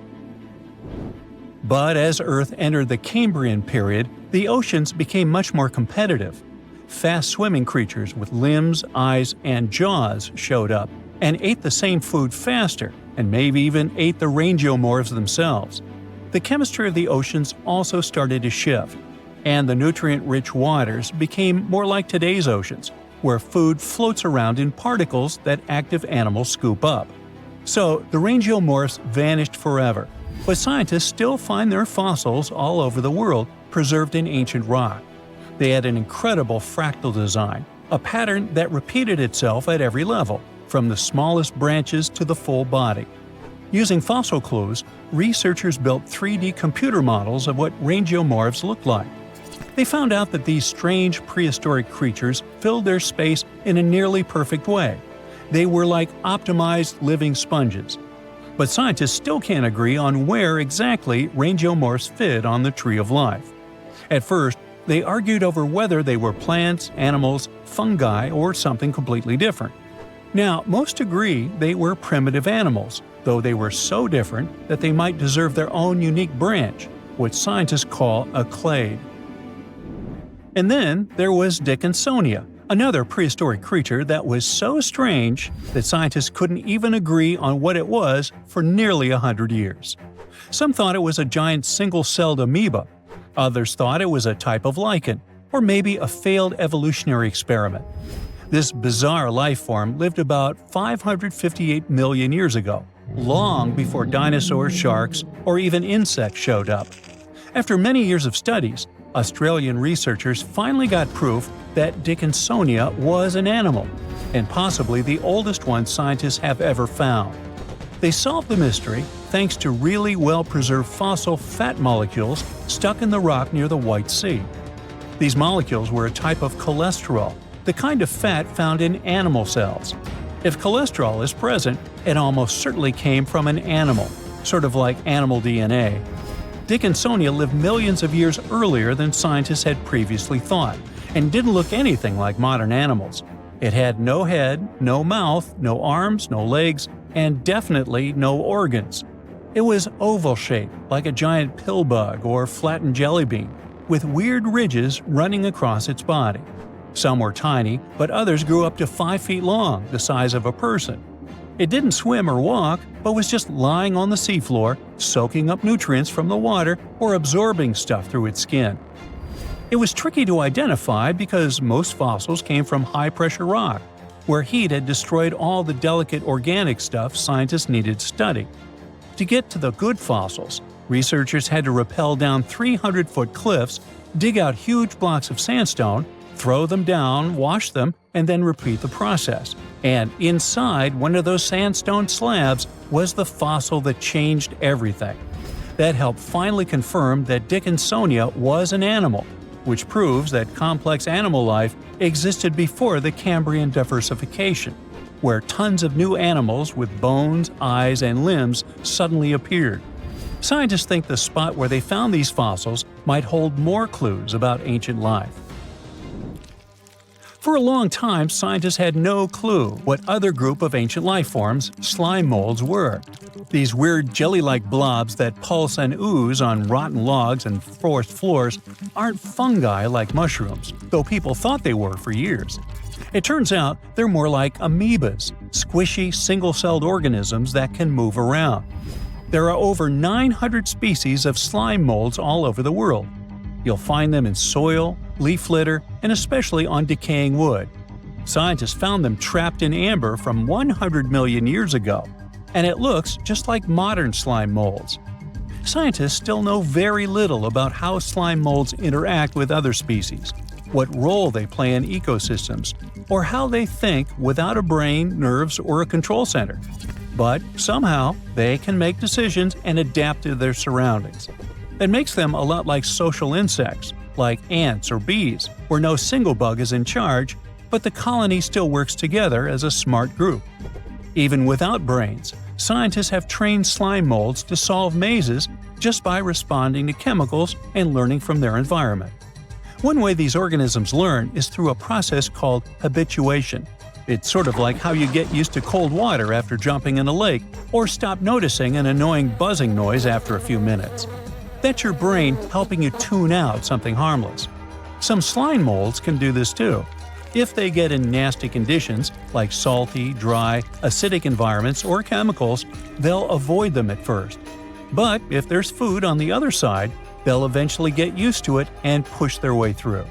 But as Earth entered the Cambrian period, the oceans became much more competitive. Fast-swimming creatures with limbs, eyes, and jaws showed up and ate the same food faster, and maybe even ate the Rangomorphs themselves. The chemistry of the oceans also started to shift, and the nutrient-rich waters became more like today's oceans, where food floats around in particles that active animals scoop up. So the Rangomorphs vanished forever, but scientists still find their fossils all over the world, preserved in ancient rock. They had an incredible fractal design, a pattern that repeated itself at every level, from the smallest branches to the full body. Using fossil clues, researchers built 3D computer models of what Rangomorphs looked like. They found out that these strange prehistoric creatures filled their space in a nearly perfect way. They were like optimized living sponges. But scientists still can't agree on where exactly Rangomorphs fit on the tree of life. At first, they argued over whether they were plants, animals, fungi, or something completely different. Now, most agree they were primitive animals, though they were so different that they might deserve their own unique branch, what scientists call a clade. And then there was Dickinsonia, another prehistoric creature that was so strange that scientists couldn't even agree on what it was for nearly 100 years. Some thought it was a giant single-celled amoeba. Others thought it was a type of lichen, or maybe a failed evolutionary experiment. This bizarre life form lived about 558 million years ago, long before dinosaurs, sharks, or even insects showed up. After many years of studies, Australian researchers finally got proof that Dickinsonia was an animal, and possibly the oldest one scientists have ever found. They solved the mystery thanks to really well-preserved fossil fat molecules stuck in the rock near the White Sea. These molecules were a type of cholesterol, the kind of fat found in animal cells. If cholesterol is present, it almost certainly came from an animal, sort of like animal DNA. Dickinsonia lived millions of years earlier than scientists had previously thought, and didn't look anything like modern animals. It had no head, no mouth, no arms, no legs, and definitely no organs. It was oval-shaped, like a giant pill bug or flattened jelly bean, with weird ridges running across its body. Some were tiny, but others grew up to 5 feet long, the size of a person. It didn't swim or walk, but was just lying on the seafloor, soaking up nutrients from the water or absorbing stuff through its skin. It was tricky to identify because most fossils came from high-pressure rock, where heat had destroyed all the delicate organic stuff scientists needed to study. To get to the good fossils, researchers had to rappel down 300-foot cliffs, dig out huge blocks of sandstone, throw them down, wash them, and then repeat the process. And inside one of those sandstone slabs was the fossil that changed everything. That helped finally confirm that Dickinsonia was an animal, which proves that complex animal life existed before the Cambrian diversification, where tons of new animals with bones, eyes, and limbs suddenly appeared. Scientists think the spot where they found these fossils might hold more clues about ancient life. For a long time, scientists had no clue what other group of ancient life forms, slime molds, were. These weird jelly-like blobs that pulse and ooze on rotten logs and forest floors aren't fungi like mushrooms, though people thought they were for years. It turns out they're more like amoebas, squishy, single-celled organisms that can move around. There are over 900 species of slime molds all over the world. You'll find them in soil, leaf litter, and especially on decaying wood. Scientists found them trapped in amber from 100 million years ago, and it looks just like modern slime molds. Scientists still know very little about how slime molds interact with other species, what role they play in ecosystems, or how they think without a brain, nerves, or a control center. But somehow, they can make decisions and adapt to their surroundings. It makes them a lot like social insects, like ants or bees, where no single bug is in charge, but the colony still works together as a smart group. Even without brains, scientists have trained slime molds to solve mazes just by responding to chemicals and learning from their environment. One way these organisms learn is through a process called habituation. It's sort of like how you get used to cold water after jumping in a lake, or stop noticing an annoying buzzing noise after a few minutes. That's your brain helping you tune out something harmless. Some slime molds can do this too. If they get in nasty conditions, like salty, dry, acidic environments or chemicals, they'll avoid them at first. But if there's food on the other side, they'll eventually get used to it and push their way through.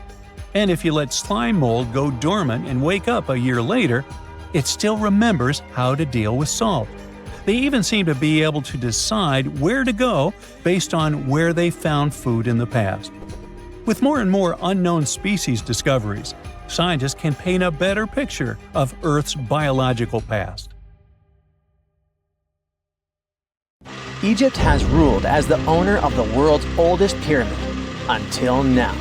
And if you let slime mold go dormant and wake up a year later, it still remembers how to deal with salt. They even seem to be able to decide where to go based on where they found food in the past. With more and more unknown species discoveries, scientists can paint a better picture of Earth's biological past. Egypt has ruled as the owner of the world's oldest pyramid, until now.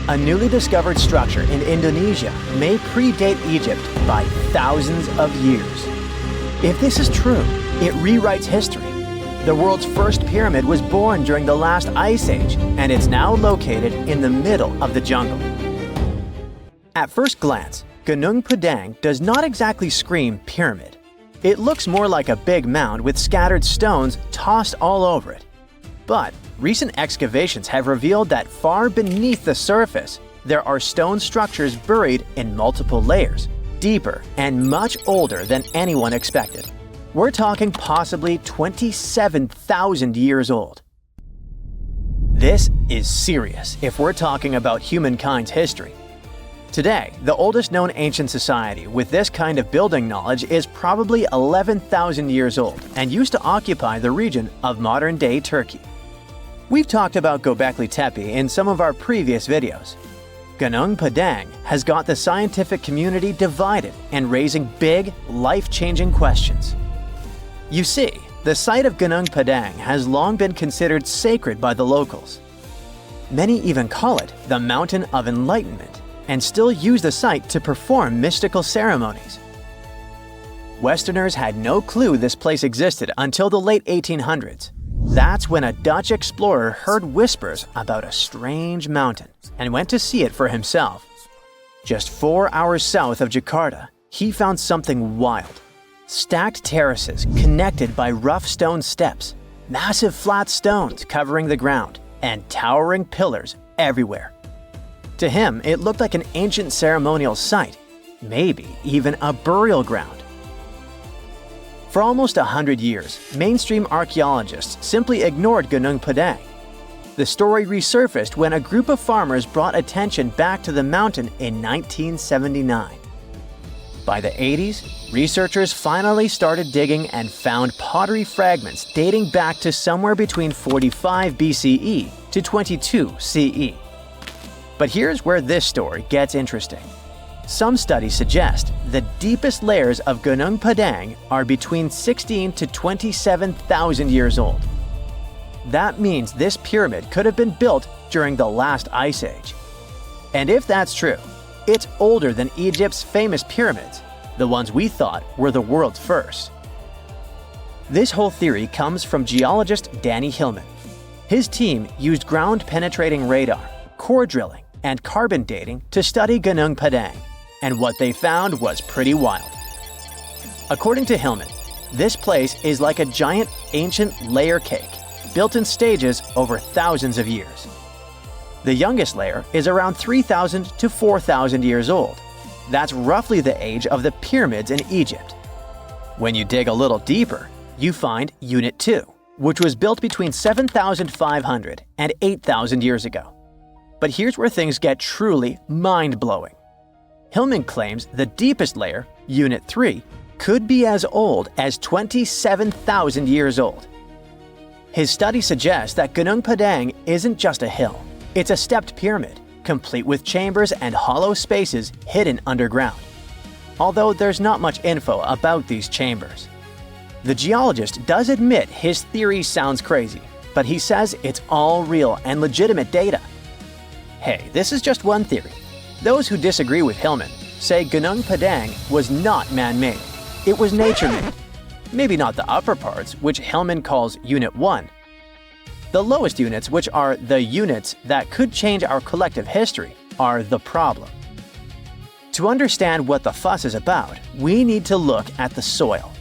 A newly discovered structure in Indonesia may predate Egypt by thousands of years. If this is true, it rewrites history. The world's first pyramid was born during the last ice age, and it's now located in the middle of the jungle. At first glance, Gunung Padang does not exactly scream pyramid. It looks more like a big mound with scattered stones tossed all over it. But recent excavations have revealed that far beneath the surface, there are stone structures buried in multiple layers, deeper and much older than anyone expected. We're talking possibly 27,000 years old. This is serious if we're talking about humankind's history. Today, the oldest known ancient society with this kind of building knowledge is probably 11,000 years old and used to occupy the region of modern-day Turkey. We've talked about Göbekli Tepe in some of our previous videos. Gunung Padang has got the scientific community divided and raising big, life-changing questions. You see, the site of Gunung Padang has long been considered sacred by the locals. Many even call it the Mountain of Enlightenment, and still use the site to perform mystical ceremonies. Westerners had no clue this place existed until the late 1800s. That's when a Dutch explorer heard whispers about a strange mountain and went to see it for himself. Just 4 hours south of Jakarta, he found something wild. Stacked terraces connected by rough stone steps, massive flat stones covering the ground, and towering pillars everywhere. To him, it looked like an ancient ceremonial site, maybe even a burial ground. For almost 100 years, mainstream archaeologists simply ignored Gunung Padang. The story resurfaced when a group of farmers brought attention back to the mountain in 1979. By the 80s, researchers finally started digging and found pottery fragments dating back to somewhere between 45 BCE to 22 CE. But here's where this story gets interesting. Some studies suggest the deepest layers of Gunung Padang are between 16 to 27,000 years old. That means this pyramid could have been built during the last ice age. And if that's true, it's older than Egypt's famous pyramids, the ones we thought were the world's first. This whole theory comes from geologist Danny Hillman. His team used ground-penetrating radar, core drilling, and carbon dating to study Gunung Padang, and what they found was pretty wild. According to Hillman, this place is like a giant ancient layer cake, built in stages over thousands of years. The youngest layer is around 3,000 to 4,000 years old. That's roughly the age of the pyramids in Egypt. When you dig a little deeper, you find Unit 2, which was built between 7,500 and 8,000 years ago. But here's where things get truly mind-blowing. Hillman claims the deepest layer, Unit 3, could be as old as 27,000 years old. His study suggests that Gunung Padang isn't just a hill. It's a stepped pyramid, complete with chambers and hollow spaces hidden underground. Although there's not much info about these chambers. The geologist does admit his theory sounds crazy, but he says it's all real and legitimate data. Hey, this is just one theory. Those who disagree with Hillman say Gunung Padang was not man-made. It was nature-made. Maybe not the upper parts, which Hillman calls Unit 1. The lowest units, which are the units that could change our collective history, are the problem. To understand what the fuss is about, we need to look at the soil.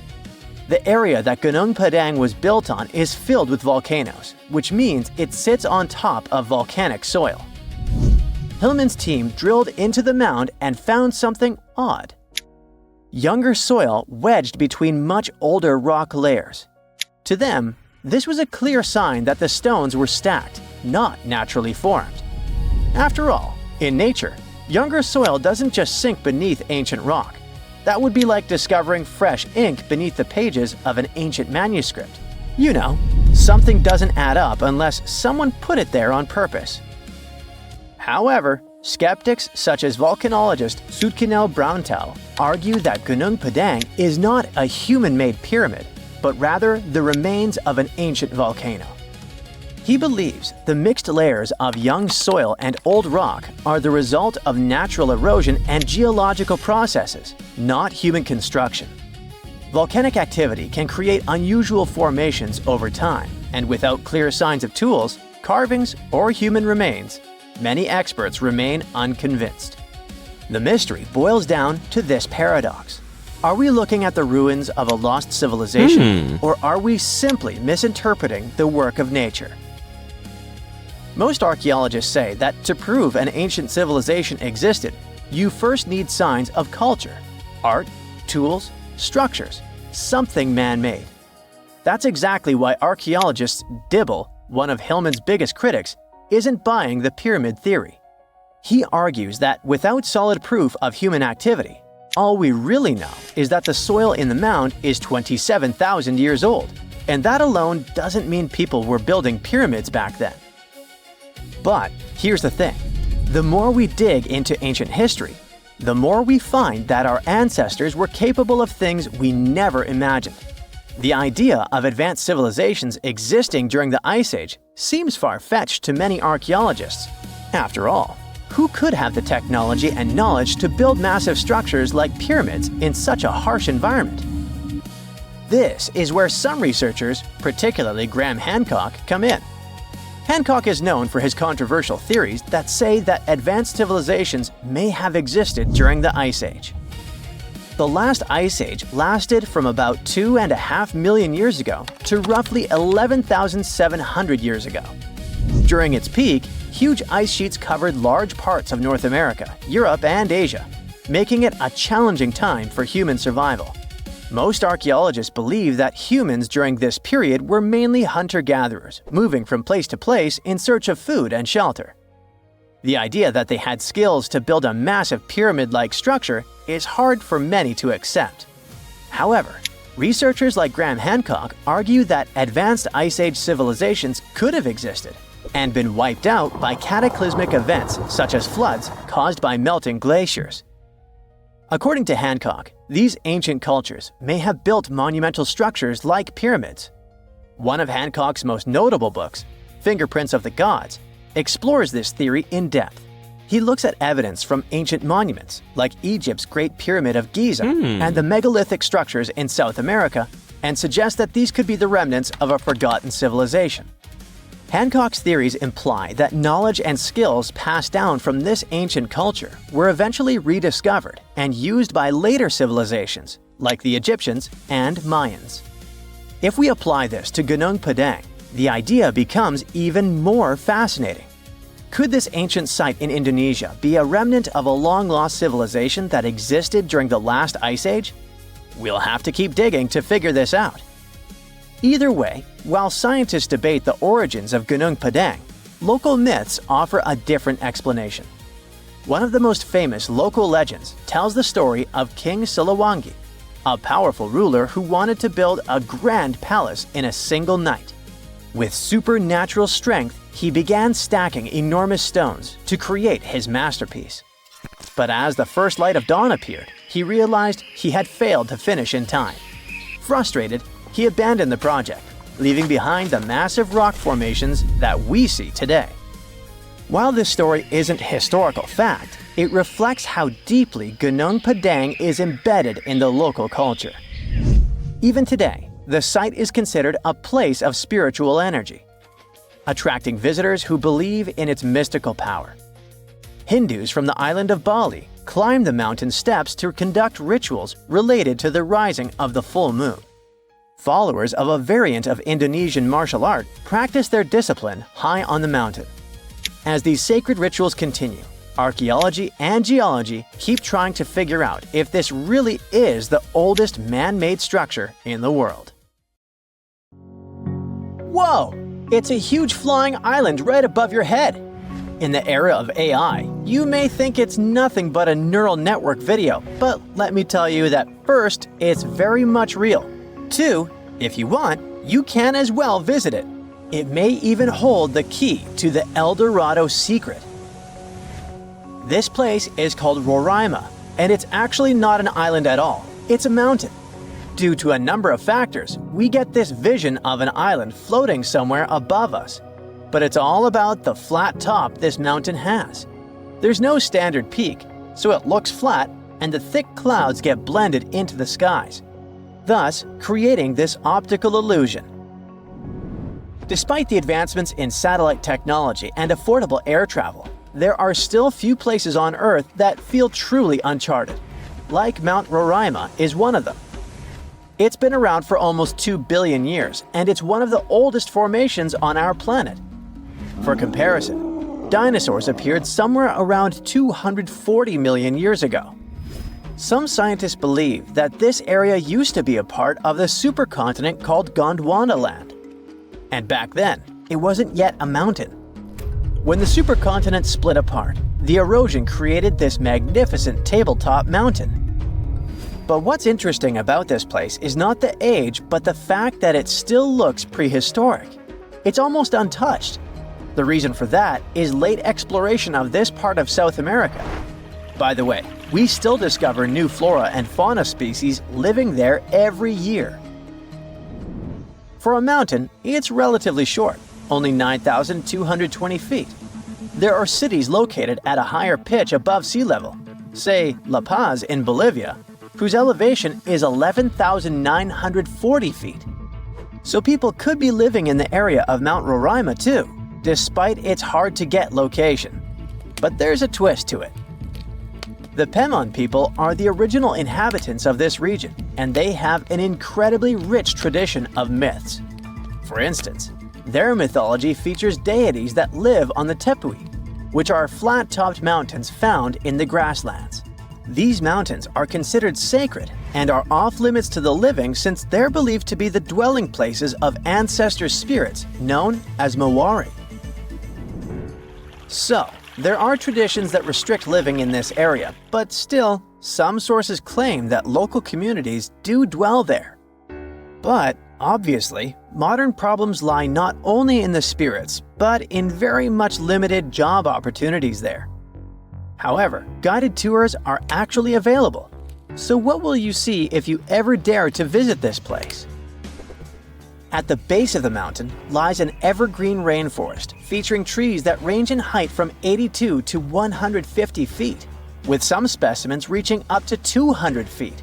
The area that Gunung Padang was built on is filled with volcanoes, which means it sits on top of volcanic soil. Hillman's team drilled into the mound and found something odd. Younger soil wedged between much older rock layers. To them, this was a clear sign that the stones were stacked, not naturally formed. After all, in nature, younger soil doesn't just sink beneath ancient rock. That would be like discovering fresh ink beneath the pages of an ancient manuscript. You know, something doesn't add up unless someone put it there on purpose. However, skeptics such as volcanologist Zoetkinel Braunthal argue that Gunung Padang is not a human-made pyramid, but rather the remains of an ancient volcano. He believes the mixed layers of young soil and old rock are the result of natural erosion and geological processes, not human construction. Volcanic activity can create unusual formations over time, and without clear signs of tools, carvings, or human remains, many experts remain unconvinced. The mystery boils down to this paradox. Are we looking at the ruins of a lost civilization, or are we simply misinterpreting the work of nature? Most archaeologists say that to prove an ancient civilization existed, you first need signs of culture, art, tools, structures, something man-made. That's exactly why archaeologist Dibble, one of Hillman's biggest critics, isn't buying the pyramid theory. He argues that without solid proof of human activity, all we really know is that the soil in the mound is 27,000 years old, and that alone doesn't mean people were building pyramids back then. But here's the thing. The more we dig into ancient history, the more we find that our ancestors were capable of things we never imagined. The idea of advanced civilizations existing during the Ice Age seems far-fetched to many archaeologists. After all, who could have the technology and knowledge to build massive structures like pyramids in such a harsh environment? This is where some researchers, particularly Graham Hancock, come in. Hancock is known for his controversial theories that say that advanced civilizations may have existed during the Ice Age. The last Ice Age lasted from about 2.5 million years ago to roughly 11,700 years ago. During its peak, huge ice sheets covered large parts of North America, Europe, and Asia, making it a challenging time for human survival. Most archaeologists believe that humans during this period were mainly hunter-gatherers, moving from place to place in search of food and shelter. The idea that they had skills to build a massive pyramid-like structure is hard for many to accept. However, researchers like Graham Hancock argue that advanced Ice Age civilizations could have existed and been wiped out by cataclysmic events such as floods caused by melting glaciers. According to Hancock, these ancient cultures may have built monumental structures like pyramids. One of Hancock's most notable books, Fingerprints of the Gods, explores this theory in depth. He looks at evidence from ancient monuments like Egypt's Great Pyramid of Giza and the megalithic structures in South America and suggests that these could be the remnants of a forgotten civilization. Hancock's theories imply that knowledge and skills passed down from this ancient culture were eventually rediscovered and used by later civilizations, like the Egyptians and Mayans. If we apply this to Gunung Padang, the idea becomes even more fascinating. Could this ancient site in Indonesia be a remnant of a long-lost civilization that existed during the last Ice Age? We'll have to keep digging to figure this out. Either way, while scientists debate the origins of Gunung Padang, local myths offer a different explanation. One of the most famous local legends tells the story of King Siliwangi, a powerful ruler who wanted to build a grand palace in a single night. With supernatural strength, he began stacking enormous stones to create his masterpiece. But as the first light of dawn appeared, he realized he had failed to finish in time. Frustrated, he abandoned the project, leaving behind the massive rock formations that we see today. While this story isn't historical fact, it reflects how deeply Gunung Padang is embedded in the local culture. Even today, the site is considered a place of spiritual energy, attracting visitors who believe in its mystical power. Hindus from the island of Bali climb the mountain steps to conduct rituals related to the rising of the full moon. Followers of a variant of Indonesian martial art practice their discipline high on the mountain. As these sacred rituals continue, archaeology and geology keep trying to figure out if this really is the oldest man-made structure in the world. Whoa! It's a huge flying island right above your head. In the era of AI, you may think it's nothing but a neural network video, but let me tell you that first, it's very much real. Two, if you want, you can as well visit it. It may even hold the key to the El Dorado secret. This place is called Roraima, and it's actually not an island at all. It's a mountain. Due to a number of factors, we get this vision of an island floating somewhere above us. But it's all about the flat top this mountain has. There's no standard peak, so it looks flat and the thick clouds get blended into the skies, thus creating this optical illusion. Despite the advancements in satellite technology and affordable air travel, there are still few places on Earth that feel truly uncharted. Like Mount Roraima is one of them. It's been around for almost 2 billion years, and it's one of the oldest formations on our planet. For comparison, dinosaurs appeared somewhere around 240 million years ago. Some scientists believe that this area used to be a part of the supercontinent called Gondwanaland. And back then, it wasn't yet a mountain. When the supercontinent split apart, the erosion created this magnificent tabletop mountain. But what's interesting about this place is not the age, but the fact that it still looks prehistoric. It's almost untouched. The reason for that is late exploration of this part of South America. By the way, we still discover new flora and fauna species living there every year. For a mountain, it's relatively short, only 9,220 feet. There are cities located at a higher pitch above sea level, say La Paz in Bolivia, whose elevation is 11,940 feet. So people could be living in the area of Mount Roraima too, despite its hard-to-get location. But there's a twist to it. The Pemon people are the original inhabitants of this region, and they have an incredibly rich tradition of myths. For instance, their mythology features deities that live on the tepui, which are flat-topped mountains found in the grasslands. These mountains are considered sacred and are off-limits to the living since they're believed to be the dwelling places of ancestor spirits known as Mawari. So, there are traditions that restrict living in this area, but still, some sources claim that local communities do dwell there. But, obviously, modern problems lie not only in the spirits, but in very much limited job opportunities there. However, guided tours are actually available. So what will you see if you ever dare to visit this place? At the base of the mountain lies an evergreen rainforest featuring trees that range in height from 82 to 150 feet, with some specimens reaching up to 200 feet.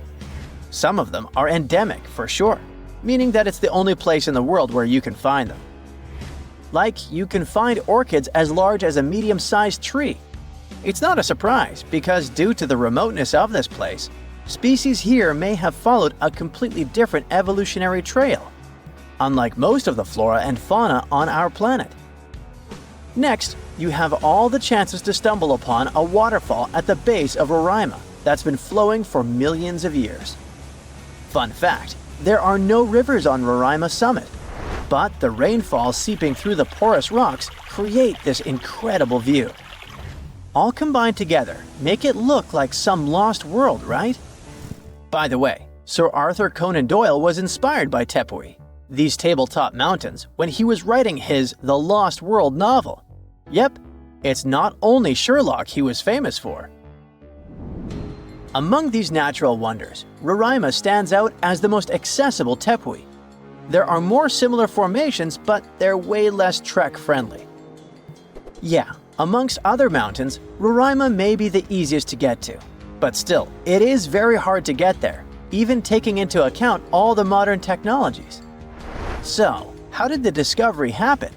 Some of them are endemic for sure, meaning that it's the only place in the world where you can find them. Like, you can find orchids as large as a medium-sized tree. It's not a surprise because due to the remoteness of this place, species here may have followed a completely different evolutionary trail, unlike most of the flora and fauna on our planet. Next, you have all the chances to stumble upon a waterfall at the base of Roraima that's been flowing for millions of years. Fun fact, there are no rivers on Roraima summit, but the rainfall seeping through the porous rocks create this incredible view. All combined together make it look like some lost world, right? By the way, Sir Arthur Conan Doyle was inspired by Tepui, these tabletop mountains, when he was writing his The Lost World novel. Yep, it's not only Sherlock he was famous for. Among these natural wonders, Roraima stands out as the most accessible tepui. There are more similar formations, but they're way less trek-friendly. Yeah, Amongst other mountains, Roraima may be the easiest to get to, but still, it is very hard to get there, even taking into account all the modern technologies. So, how did the discovery happen?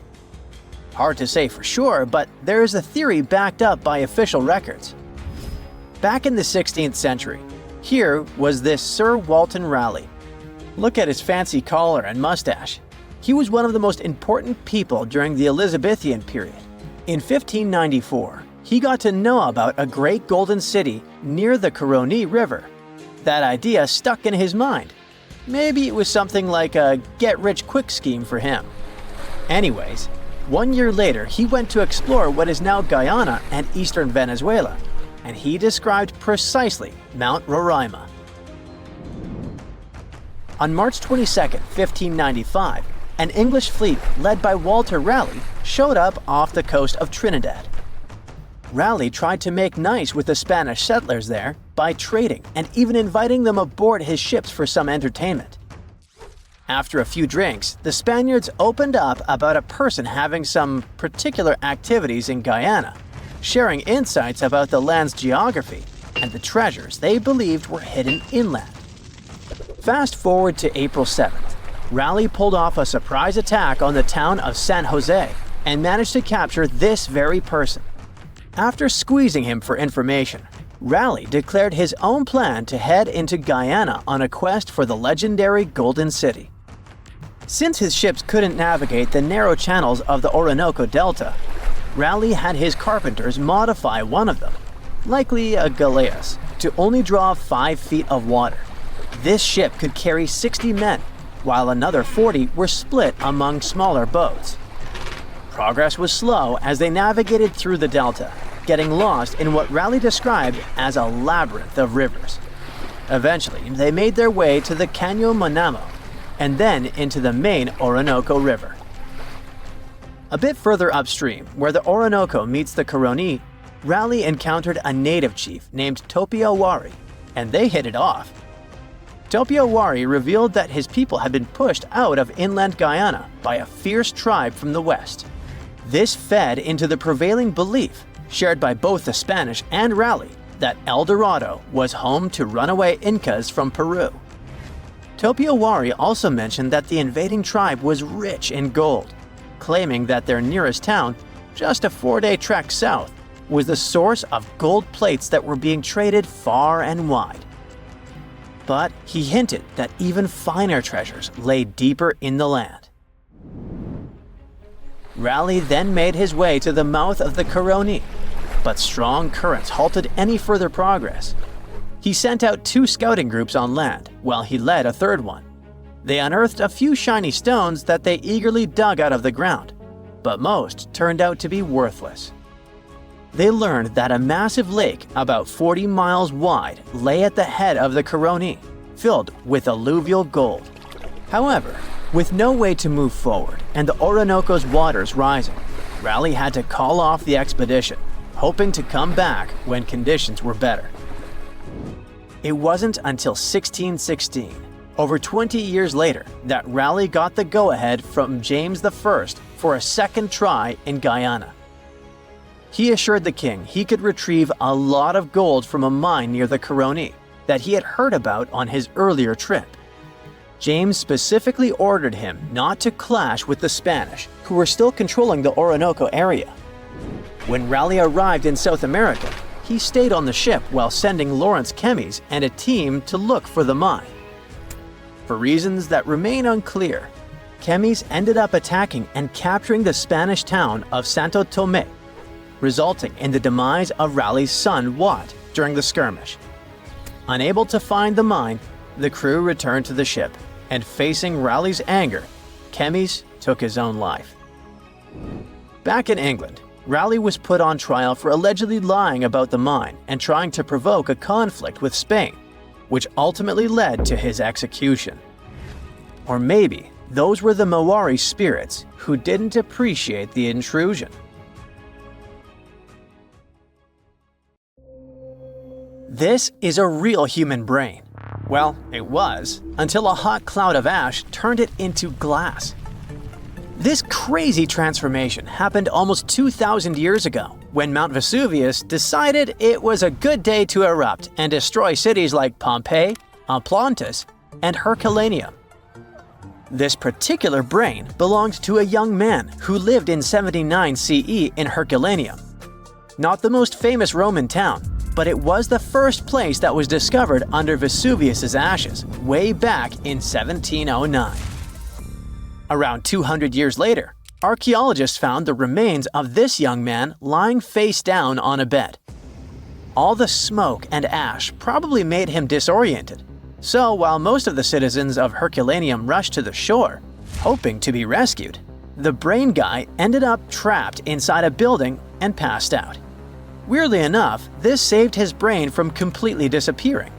Hard to say for sure, but there is a theory backed up by official records. Back in the 16th century, here was this Sir Walter Raleigh. Look at his fancy collar and mustache. He was one of the most important people during the Elizabethan period. In 1594, he got to know about a great golden city near the Caroni River. That idea stuck in his mind. Maybe it was something like a get-rich-quick scheme for him. Anyways, 1 year later, he went to explore what is now Guyana and eastern Venezuela, and he described precisely Mount Roraima. On March 22, 1595, an English fleet led by Walter Raleigh showed up off the coast of Trinidad. Raleigh tried to make nice with the Spanish settlers there by trading and even inviting them aboard his ships for some entertainment. After a few drinks, the Spaniards opened up about a person having some particular activities in Guyana, sharing insights about the land's geography and the treasures they believed were hidden inland. Fast forward to April 7th, Raleigh pulled off a surprise attack on the town of San Jose and managed to capture this very person. After squeezing him for information, Raleigh declared his own plan to head into Guyana on a quest for the legendary Golden City. Since his ships couldn't navigate the narrow channels of the Orinoco Delta, Raleigh had his carpenters modify one of them, likely a galleass, to only draw 5 feet of water. This ship could carry 60 men, while another 40 were split among smaller boats. Progress was slow as they navigated through the delta, getting lost in what Raleigh described as a labyrinth of rivers. Eventually, they made their way to the Caño Manamo, and then into the main Orinoco River. A bit further upstream, where the Orinoco meets the Caroni, Raleigh encountered a native chief named Topiawari, and they hit it off. Topiawari revealed that his people had been pushed out of inland Guyana by a fierce tribe from the west. This fed into the prevailing belief, shared by both the Spanish and Raleigh, that El Dorado was home to runaway Incas from Peru. Topiawari also mentioned that the invading tribe was rich in gold, claiming that their nearest town, just a 4-day trek south, was the source of gold plates that were being traded far and wide. But he hinted that even finer treasures lay deeper in the land. Raleigh then made his way to the mouth of the Caroni, but strong currents halted any further progress. He sent out 2 scouting groups on land, while he led a third one. They unearthed a few shiny stones that they eagerly dug out of the ground, but most turned out to be worthless. They learned that a massive lake about 40 miles wide lay at the head of the Caroni, filled with alluvial gold. However, with no way to move forward and the Orinoco's waters rising, Raleigh had to call off the expedition, hoping to come back when conditions were better. It wasn't until 1616, over 20 years later, that Raleigh got the go-ahead from James I for a second try in Guyana. He assured the king he could retrieve a lot of gold from a mine near the Caroni that he had heard about on his earlier trip. James specifically ordered him not to clash with the Spanish, who were still controlling the Orinoco area. When Raleigh arrived in South America, he stayed on the ship while sending Lawrence Kemmys and a team to look for the mine. For reasons that remain unclear, Kemmys ended up attacking and capturing the Spanish town of Santo Tomé, resulting in the demise of Raleigh's son Wat during the skirmish. Unable to find the mine, the crew returned to the ship, and facing Raleigh's anger, Kemmys took his own life. Back in England, Raleigh was put on trial for allegedly lying about the mine and trying to provoke a conflict with Spain, which ultimately led to his execution. Or maybe those were the Maori spirits who didn't appreciate the intrusion. This is a real human brain. Well, it was, until a hot cloud of ash turned it into glass. This crazy transformation happened almost 2,000 years ago, when Mount Vesuvius decided it was a good day to erupt and destroy cities like Pompeii, Oplontis, and Herculaneum. This particular brain belonged to a young man who lived in 79 CE in Herculaneum. Not the most famous Roman town, but it was the first place that was discovered under Vesuvius's ashes way back in 1709. Around 200 years later, archaeologists found the remains of this young man lying face down on a bed. All the smoke and ash probably made him disoriented, so while most of the citizens of Herculaneum rushed to the shore, hoping to be rescued, the brain guy ended up trapped inside a building and passed out. Weirdly enough, this saved his brain from completely disappearing.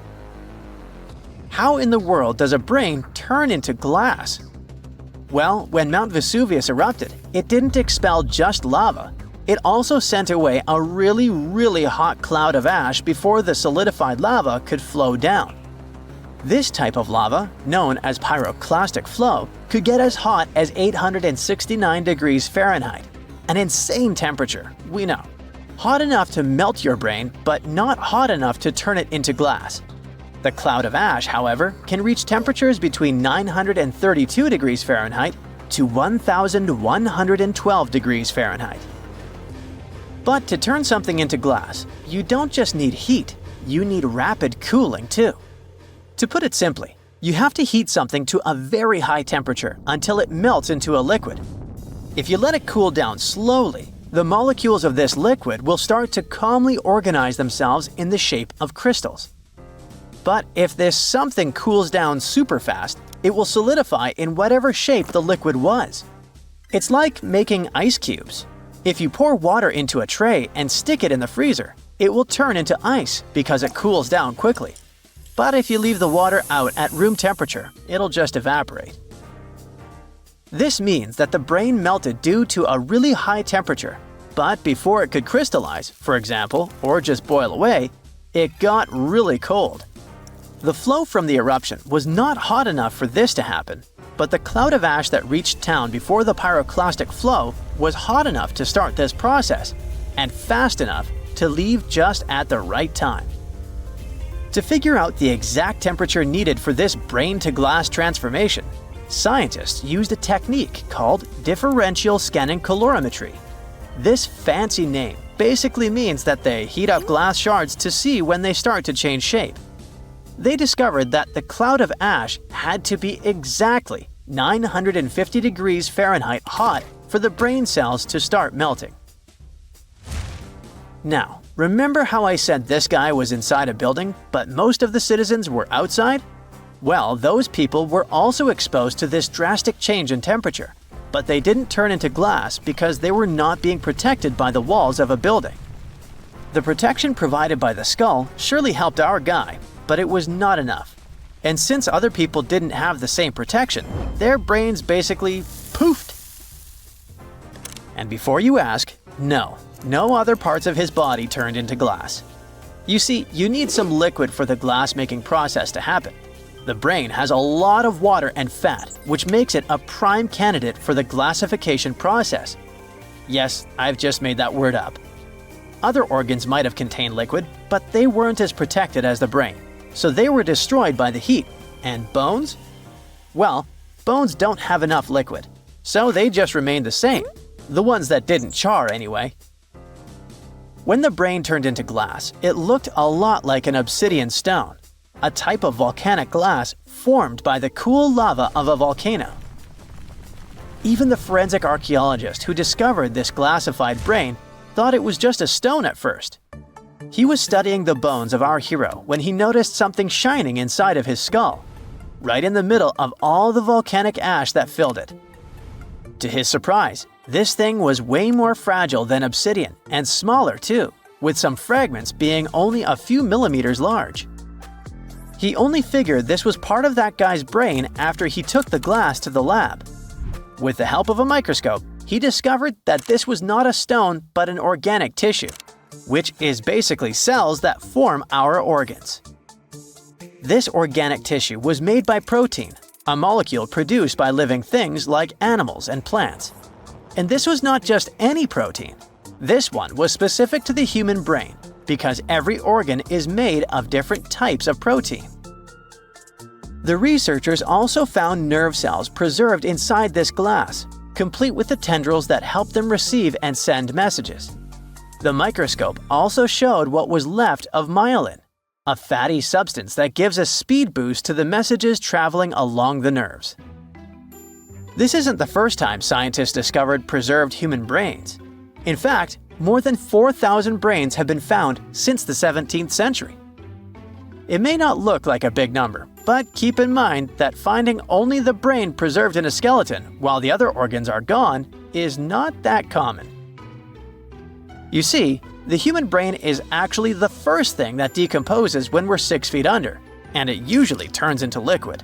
How in the world does a brain turn into glass? Well, when Mount Vesuvius erupted, it didn't expel just lava. It also sent away a really hot cloud of ash before the solidified lava could flow down. This type of lava, known as pyroclastic flow, could get as hot as 869 degrees Fahrenheit. An insane temperature, we know. Hot enough to melt your brain, but not hot enough to turn it into glass. The cloud of ash, however, can reach temperatures between 932 degrees Fahrenheit to 1,112 degrees Fahrenheit. But to turn something into glass, you don't just need heat, you need rapid cooling too. To put it simply, you have to heat something to a very high temperature until it melts into a liquid. If you let it cool down slowly, the molecules of this liquid will start to calmly organize themselves in the shape of crystals. But if this something cools down super fast, it will solidify in whatever shape the liquid was. It's like making ice cubes. If you pour water into a tray and stick it in the freezer, it will turn into ice because it cools down quickly. But if you leave the water out at room temperature, it'll just evaporate. This means that the brain melted due to a really high temperature, but before it could crystallize, for example, or just boil away, it got really cold. The flow from the eruption was not hot enough for this to happen, but the cloud of ash that reached town before the pyroclastic flow was hot enough to start this process, and fast enough to leave just at the right time. To figure out the exact temperature needed for this brain-to-glass transformation, scientists used a technique called differential scanning calorimetry. This fancy name basically means that they heat up glass shards to see when they start to change shape. They discovered that the cloud of ash had to be exactly 950 degrees Fahrenheit hot for the brain cells to start melting. Now, remember how I said this guy was inside a building, but most of the citizens were outside? Well, those people were also exposed to this drastic change in temperature, but they didn't turn into glass because they were not being protected by the walls of a building. The protection provided by the skull surely helped our guy, but it was not enough. And since other people didn't have the same protection, their brains basically poofed. And before you ask, no other parts of his body turned into glass. You see, you need some liquid for the glass-making process to happen. The brain has a lot of water and fat, which makes it a prime candidate for the glassification process. Yes, I've just made that word up. Other organs might have contained liquid, but they weren't as protected as the brain, so they were destroyed by the heat. And bones? Well, bones don't have enough liquid, so they just remained the same. The ones that didn't char, anyway. When the brain turned into glass, it looked a lot like an obsidian stone, a type of volcanic glass formed by the cool lava of a volcano. Even the forensic archaeologist who discovered this glassified brain thought it was just a stone at first. He was studying the bones of our hero when he noticed something shining inside of his skull, right in the middle of all the volcanic ash that filled it. To his surprise, this thing was way more fragile than obsidian and smaller too, with some fragments being only a few millimeters large. He only figured this was part of that guy's brain after he took the glass to the lab. With the help of a microscope, he discovered that this was not a stone but an organic tissue, which is basically cells that form our organs. This organic tissue was made by protein, a molecule produced by living things like animals and plants. And this was not just any protein. This one was specific to the human brain because every organ is made of different types of protein. The researchers also found nerve cells preserved inside this glass, complete with the tendrils that help them receive and send messages. The microscope also showed what was left of myelin, a fatty substance that gives a speed boost to the messages traveling along the nerves. This isn't the first time scientists discovered preserved human brains. In fact, more than 4,000 brains have been found since the 17th century. It may not look like a big number, but keep in mind that finding only the brain preserved in a skeleton while the other organs are gone is not that common. You see, the human brain is actually the first thing that decomposes when we're 6 feet under, and it usually turns into liquid.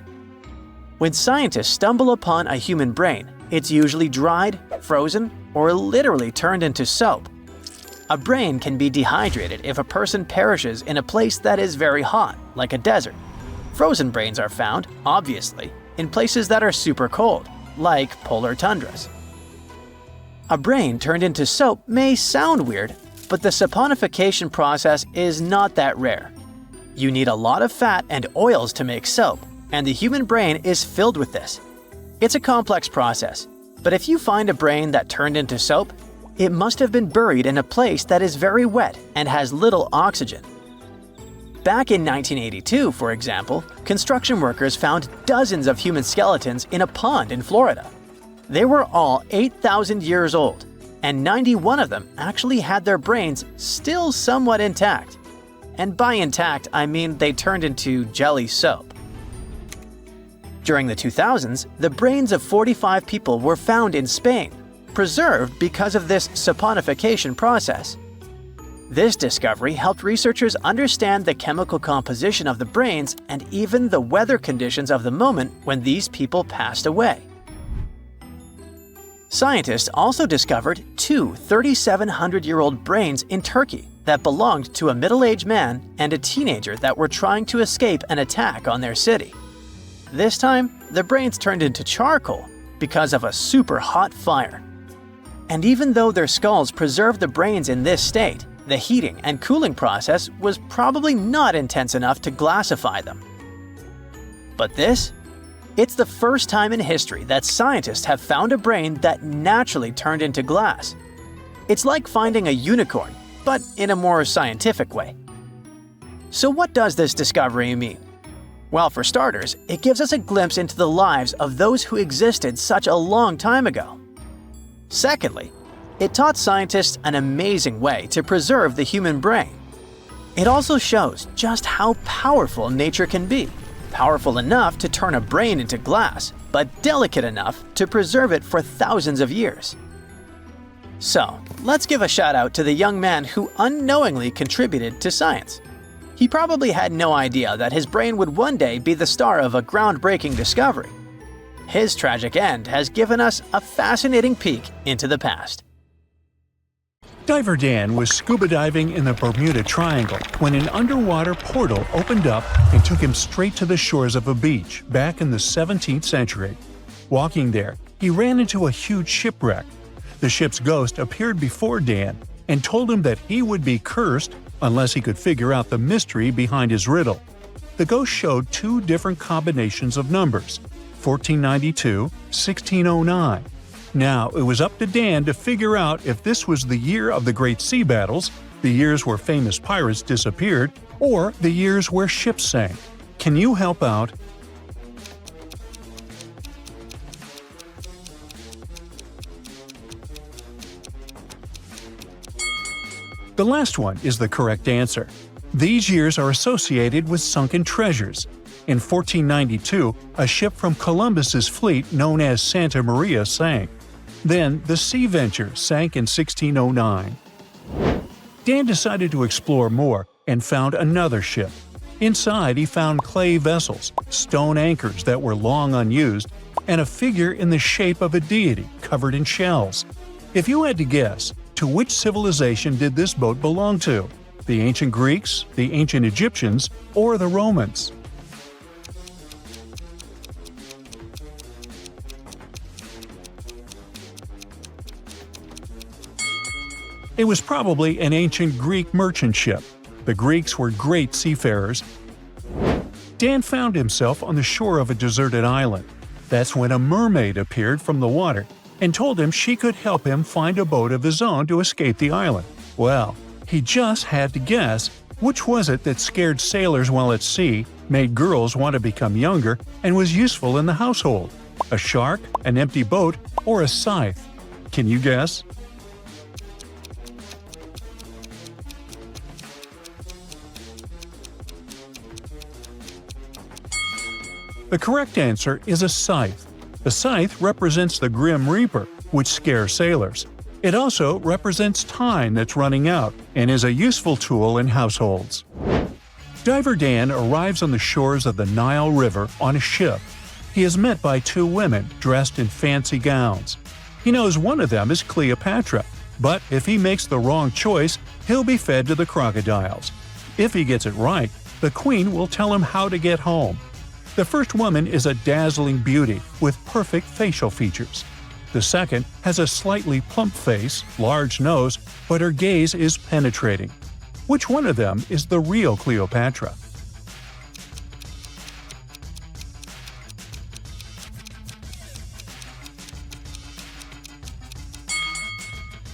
When scientists stumble upon a human brain, it's usually dried, frozen, or literally turned into soap. A brain can be dehydrated if a person perishes in a place that is very hot, like a desert. Frozen brains are found, obviously, in places that are super cold, like polar tundras. A brain turned into soap may sound weird, but the saponification process is not that rare. You need a lot of fat and oils to make soap, and the human brain is filled with this. It's a complex process, but if you find a brain that turned into soap, it must have been buried in a place that is very wet and has little oxygen. Back in 1982, for example, construction workers found dozens of human skeletons in a pond in Florida. They were all 8,000 years old, and 91 of them actually had their brains still somewhat intact. And by intact, I mean they turned into jelly soap. During the 2000s, the brains of 45 people were found in Spain, preserved because of this saponification process. This discovery helped researchers understand the chemical composition of the brains and even the weather conditions of the moment when these people passed away. Scientists also discovered two 3,700-year-old brains in Turkey that belonged to a middle-aged man and a teenager that were trying to escape an attack on their city. This time, the brains turned into charcoal because of a super hot fire. And even though their skulls preserved the brains in this state, the heating and cooling process was probably not intense enough to glassify them. But this? It's the first time in history that scientists have found a brain that naturally turned into glass. It's like finding a unicorn, but in a more scientific way. So what does this discovery mean? Well, for starters, it gives us a glimpse into the lives of those who existed such a long time ago. Secondly, it taught scientists an amazing way to preserve the human brain. It also shows just how powerful nature can be. Powerful enough to turn a brain into glass, but delicate enough to preserve it for thousands of years. So, let's give a shout out to the young man who unknowingly contributed to science. He probably had no idea that his brain would one day be the star of a groundbreaking discovery. His tragic end has given us a fascinating peek into the past. Diver Dan was scuba diving in the Bermuda Triangle when an underwater portal opened up and took him straight to the shores of a beach back in the 17th century. Walking there, he ran into a huge shipwreck. The ship's ghost appeared before Dan and told him that he would be cursed unless he could figure out the mystery behind his riddle. The ghost showed two different combinations of numbers, 1492, 1609. Now, it was up to Dan to figure out if this was the year of the Great Sea Battles, the years where famous pirates disappeared, or the years where ships sank. Can you help out? The last one is the correct answer. These years are associated with sunken treasures. In 1492, a ship from Columbus's fleet known as Santa Maria sank. Then, the Sea Venture sank in 1609. Dan decided to explore more and found another ship. Inside, he found clay vessels, stone anchors that were long unused, and a figure in the shape of a deity covered in shells. If you had to guess, to which civilization did this boat belong to? The ancient Greeks, the ancient Egyptians, or the Romans? It was probably an ancient Greek merchant ship. The Greeks were great seafarers. Dan found himself on the shore of a deserted island. That's when a mermaid appeared from the water and told him she could help him find a boat of his own to escape the island. Well, he just had to guess which was it that scared sailors while at sea, made girls want to become younger, and was useful in the household. A shark, an empty boat, or a scythe? Can you guess? The correct answer is a scythe. The scythe represents the Grim Reaper, which scares sailors. It also represents time that's running out and is a useful tool in households. Diver Dan arrives on the shores of the Nile River on a ship. He is met by two women dressed in fancy gowns. He knows one of them is Cleopatra, but if he makes the wrong choice, he'll be fed to the crocodiles. If he gets it right, the queen will tell him how to get home. The first woman is a dazzling beauty with perfect facial features. The second has a slightly plump face, large nose, but her gaze is penetrating. Which one of them is the real Cleopatra?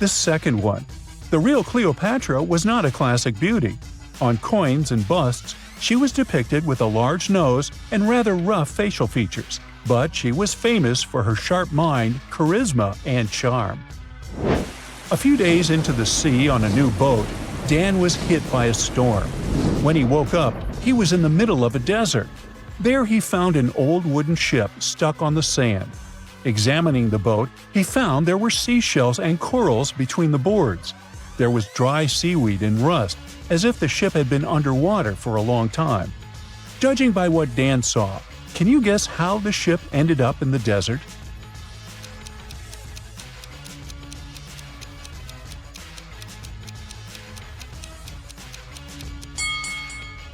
The second one. The real Cleopatra was not a classic beauty. On coins and busts, she was depicted with a large nose and rather rough facial features, but she was famous for her sharp mind, charisma, and charm. A few days into the sea on a new boat, Dan was hit by a storm. When he woke up, he was in the middle of a desert. There he found an old wooden ship stuck on the sand. Examining the boat, he found there were seashells and corals between the boards. There was dry seaweed and rust, as if the ship had been underwater for a long time. Judging by what Dan saw, can you guess how the ship ended up in the desert?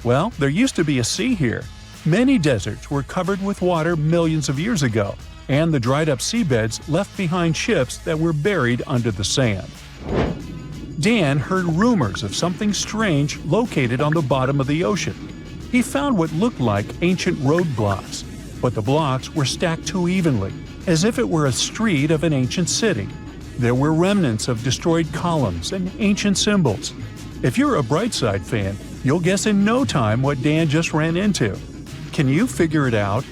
Well, there used to be a sea here. Many deserts were covered with water millions of years ago, and the dried-up seabeds left behind ships that were buried under the sand. Dan heard rumors of something strange located on the bottom of the ocean. He found what looked like ancient road blocks, but the blocks were stacked too evenly, as if it were a street of an ancient city. There were remnants of destroyed columns and ancient symbols. If you're a Brightside fan, you'll guess in no time what Dan just ran into. Can you figure it out?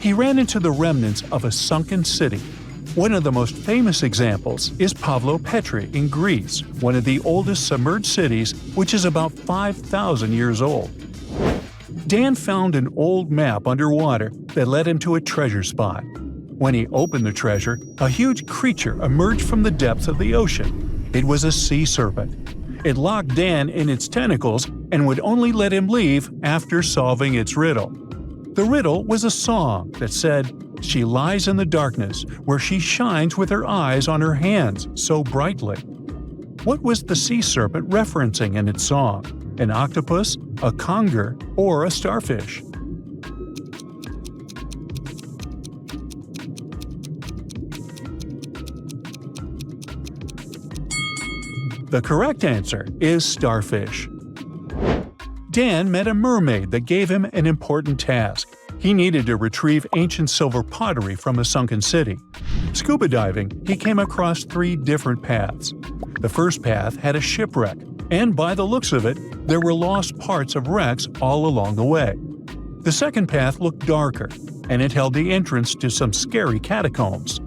He ran into the remnants of a sunken city. One of the most famous examples is Pavlopetri in Greece, one of the oldest submerged cities, which is about 5,000 years old. Dan found an old map underwater that led him to a treasure spot. When he opened the treasure, a huge creature emerged from the depths of the ocean. It was a sea serpent. It locked Dan in its tentacles and would only let him leave after solving its riddle. The riddle was a song that said, "She lies in the darkness, where she shines with her eyes on her hands so brightly." What was the sea serpent referencing in its song? An octopus, a conger, or a starfish? The correct answer is starfish. Dan met a mermaid that gave him an important task. He needed to retrieve ancient silver pottery from a sunken city. Scuba diving, he came across 3 different paths. The first path had a shipwreck, and by the looks of it, there were lost parts of wrecks all along the way. The second path looked darker, and it held the entrance to some scary catacombs.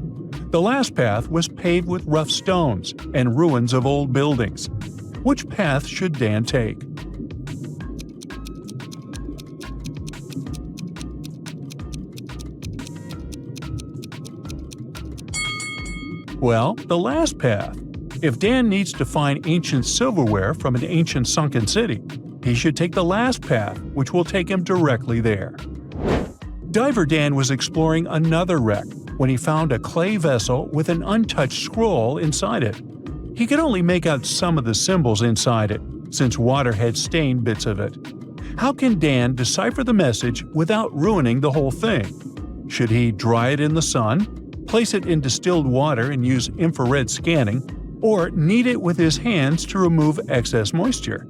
The last path was paved with rough stones and ruins of old buildings. Which path should Dan take? Well, the last path. If Dan needs to find ancient silverware from an ancient sunken city, he should take the last path, which will take him directly there. Diver Dan was exploring another wreck when he found a clay vessel with an untouched scroll inside it. He could only make out some of the symbols inside it, since water had stained bits of it. How can Dan decipher the message without ruining the whole thing? Should he dry it in the sun, place it in distilled water and use infrared scanning, or knead it with his hands to remove excess moisture?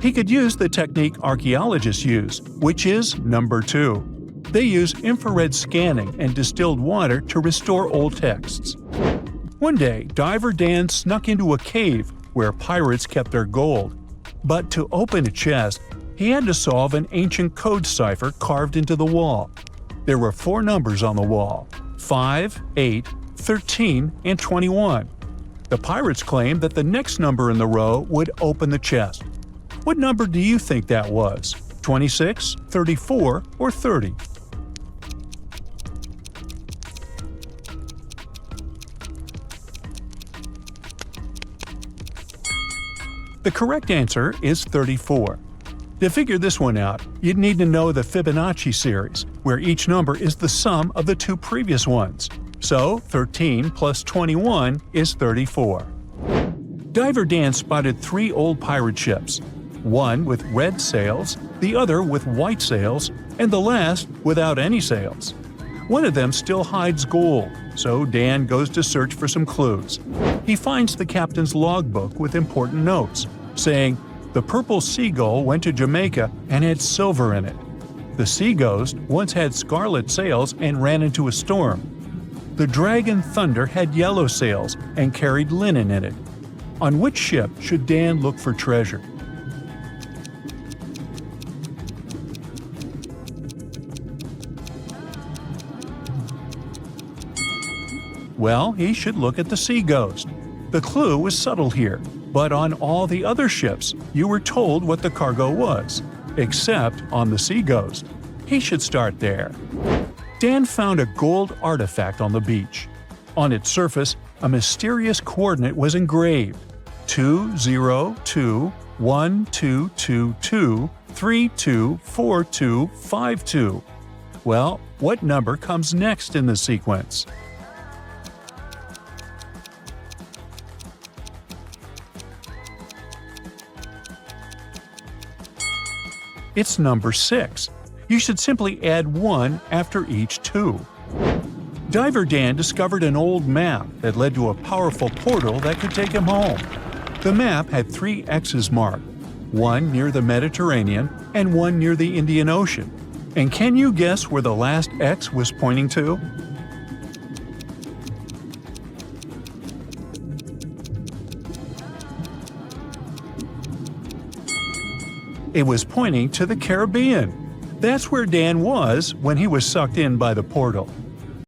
He could use the technique archaeologists use, which is number 2. They use infrared scanning and distilled water to restore old texts. One day, diver Dan snuck into a cave where pirates kept their gold. But to open a chest, he had to solve an ancient code cipher carved into the wall. There were 4 numbers on the wall: 5, 8, 13, and 21. The pirates claimed that the next number in the row would open the chest. What number do you think that was? 26, 34, or 30? The correct answer is 34. To figure this one out, you'd need to know the Fibonacci series, where each number is the sum of the 2 previous ones. So 13 plus 21 is 34. Diver Dan spotted 3 old pirate ships, one with red sails, the other with white sails, and the last without any sails. One of them still hides gold, so Dan goes to search for some clues. He finds the captain's logbook with important notes, saying, "The purple seagull went to Jamaica and had silver in it. The Sea Ghost once had scarlet sails and ran into a storm. The Dragon Thunder had yellow sails and carried linen in it." On which ship should Dan look for treasure? Well, he should look at the Sea Ghost. The clue was subtle here, but on all the other ships, you were told what the cargo was, except on the Sea Ghost. He should start there. Dan found a gold artifact on the beach. On its surface, a mysterious coordinate was engraved: 2021222324252. Well, what number comes next in the sequence? It's number 6. You should simply add 1 after each 2. Diver Dan discovered an old map that led to a powerful portal that could take him home. The map had 3 X's marked, one near the Mediterranean and one near the Indian Ocean. And can you guess where the last X was pointing to? It was pointing to the Caribbean. That's where Dan was when he was sucked in by the portal.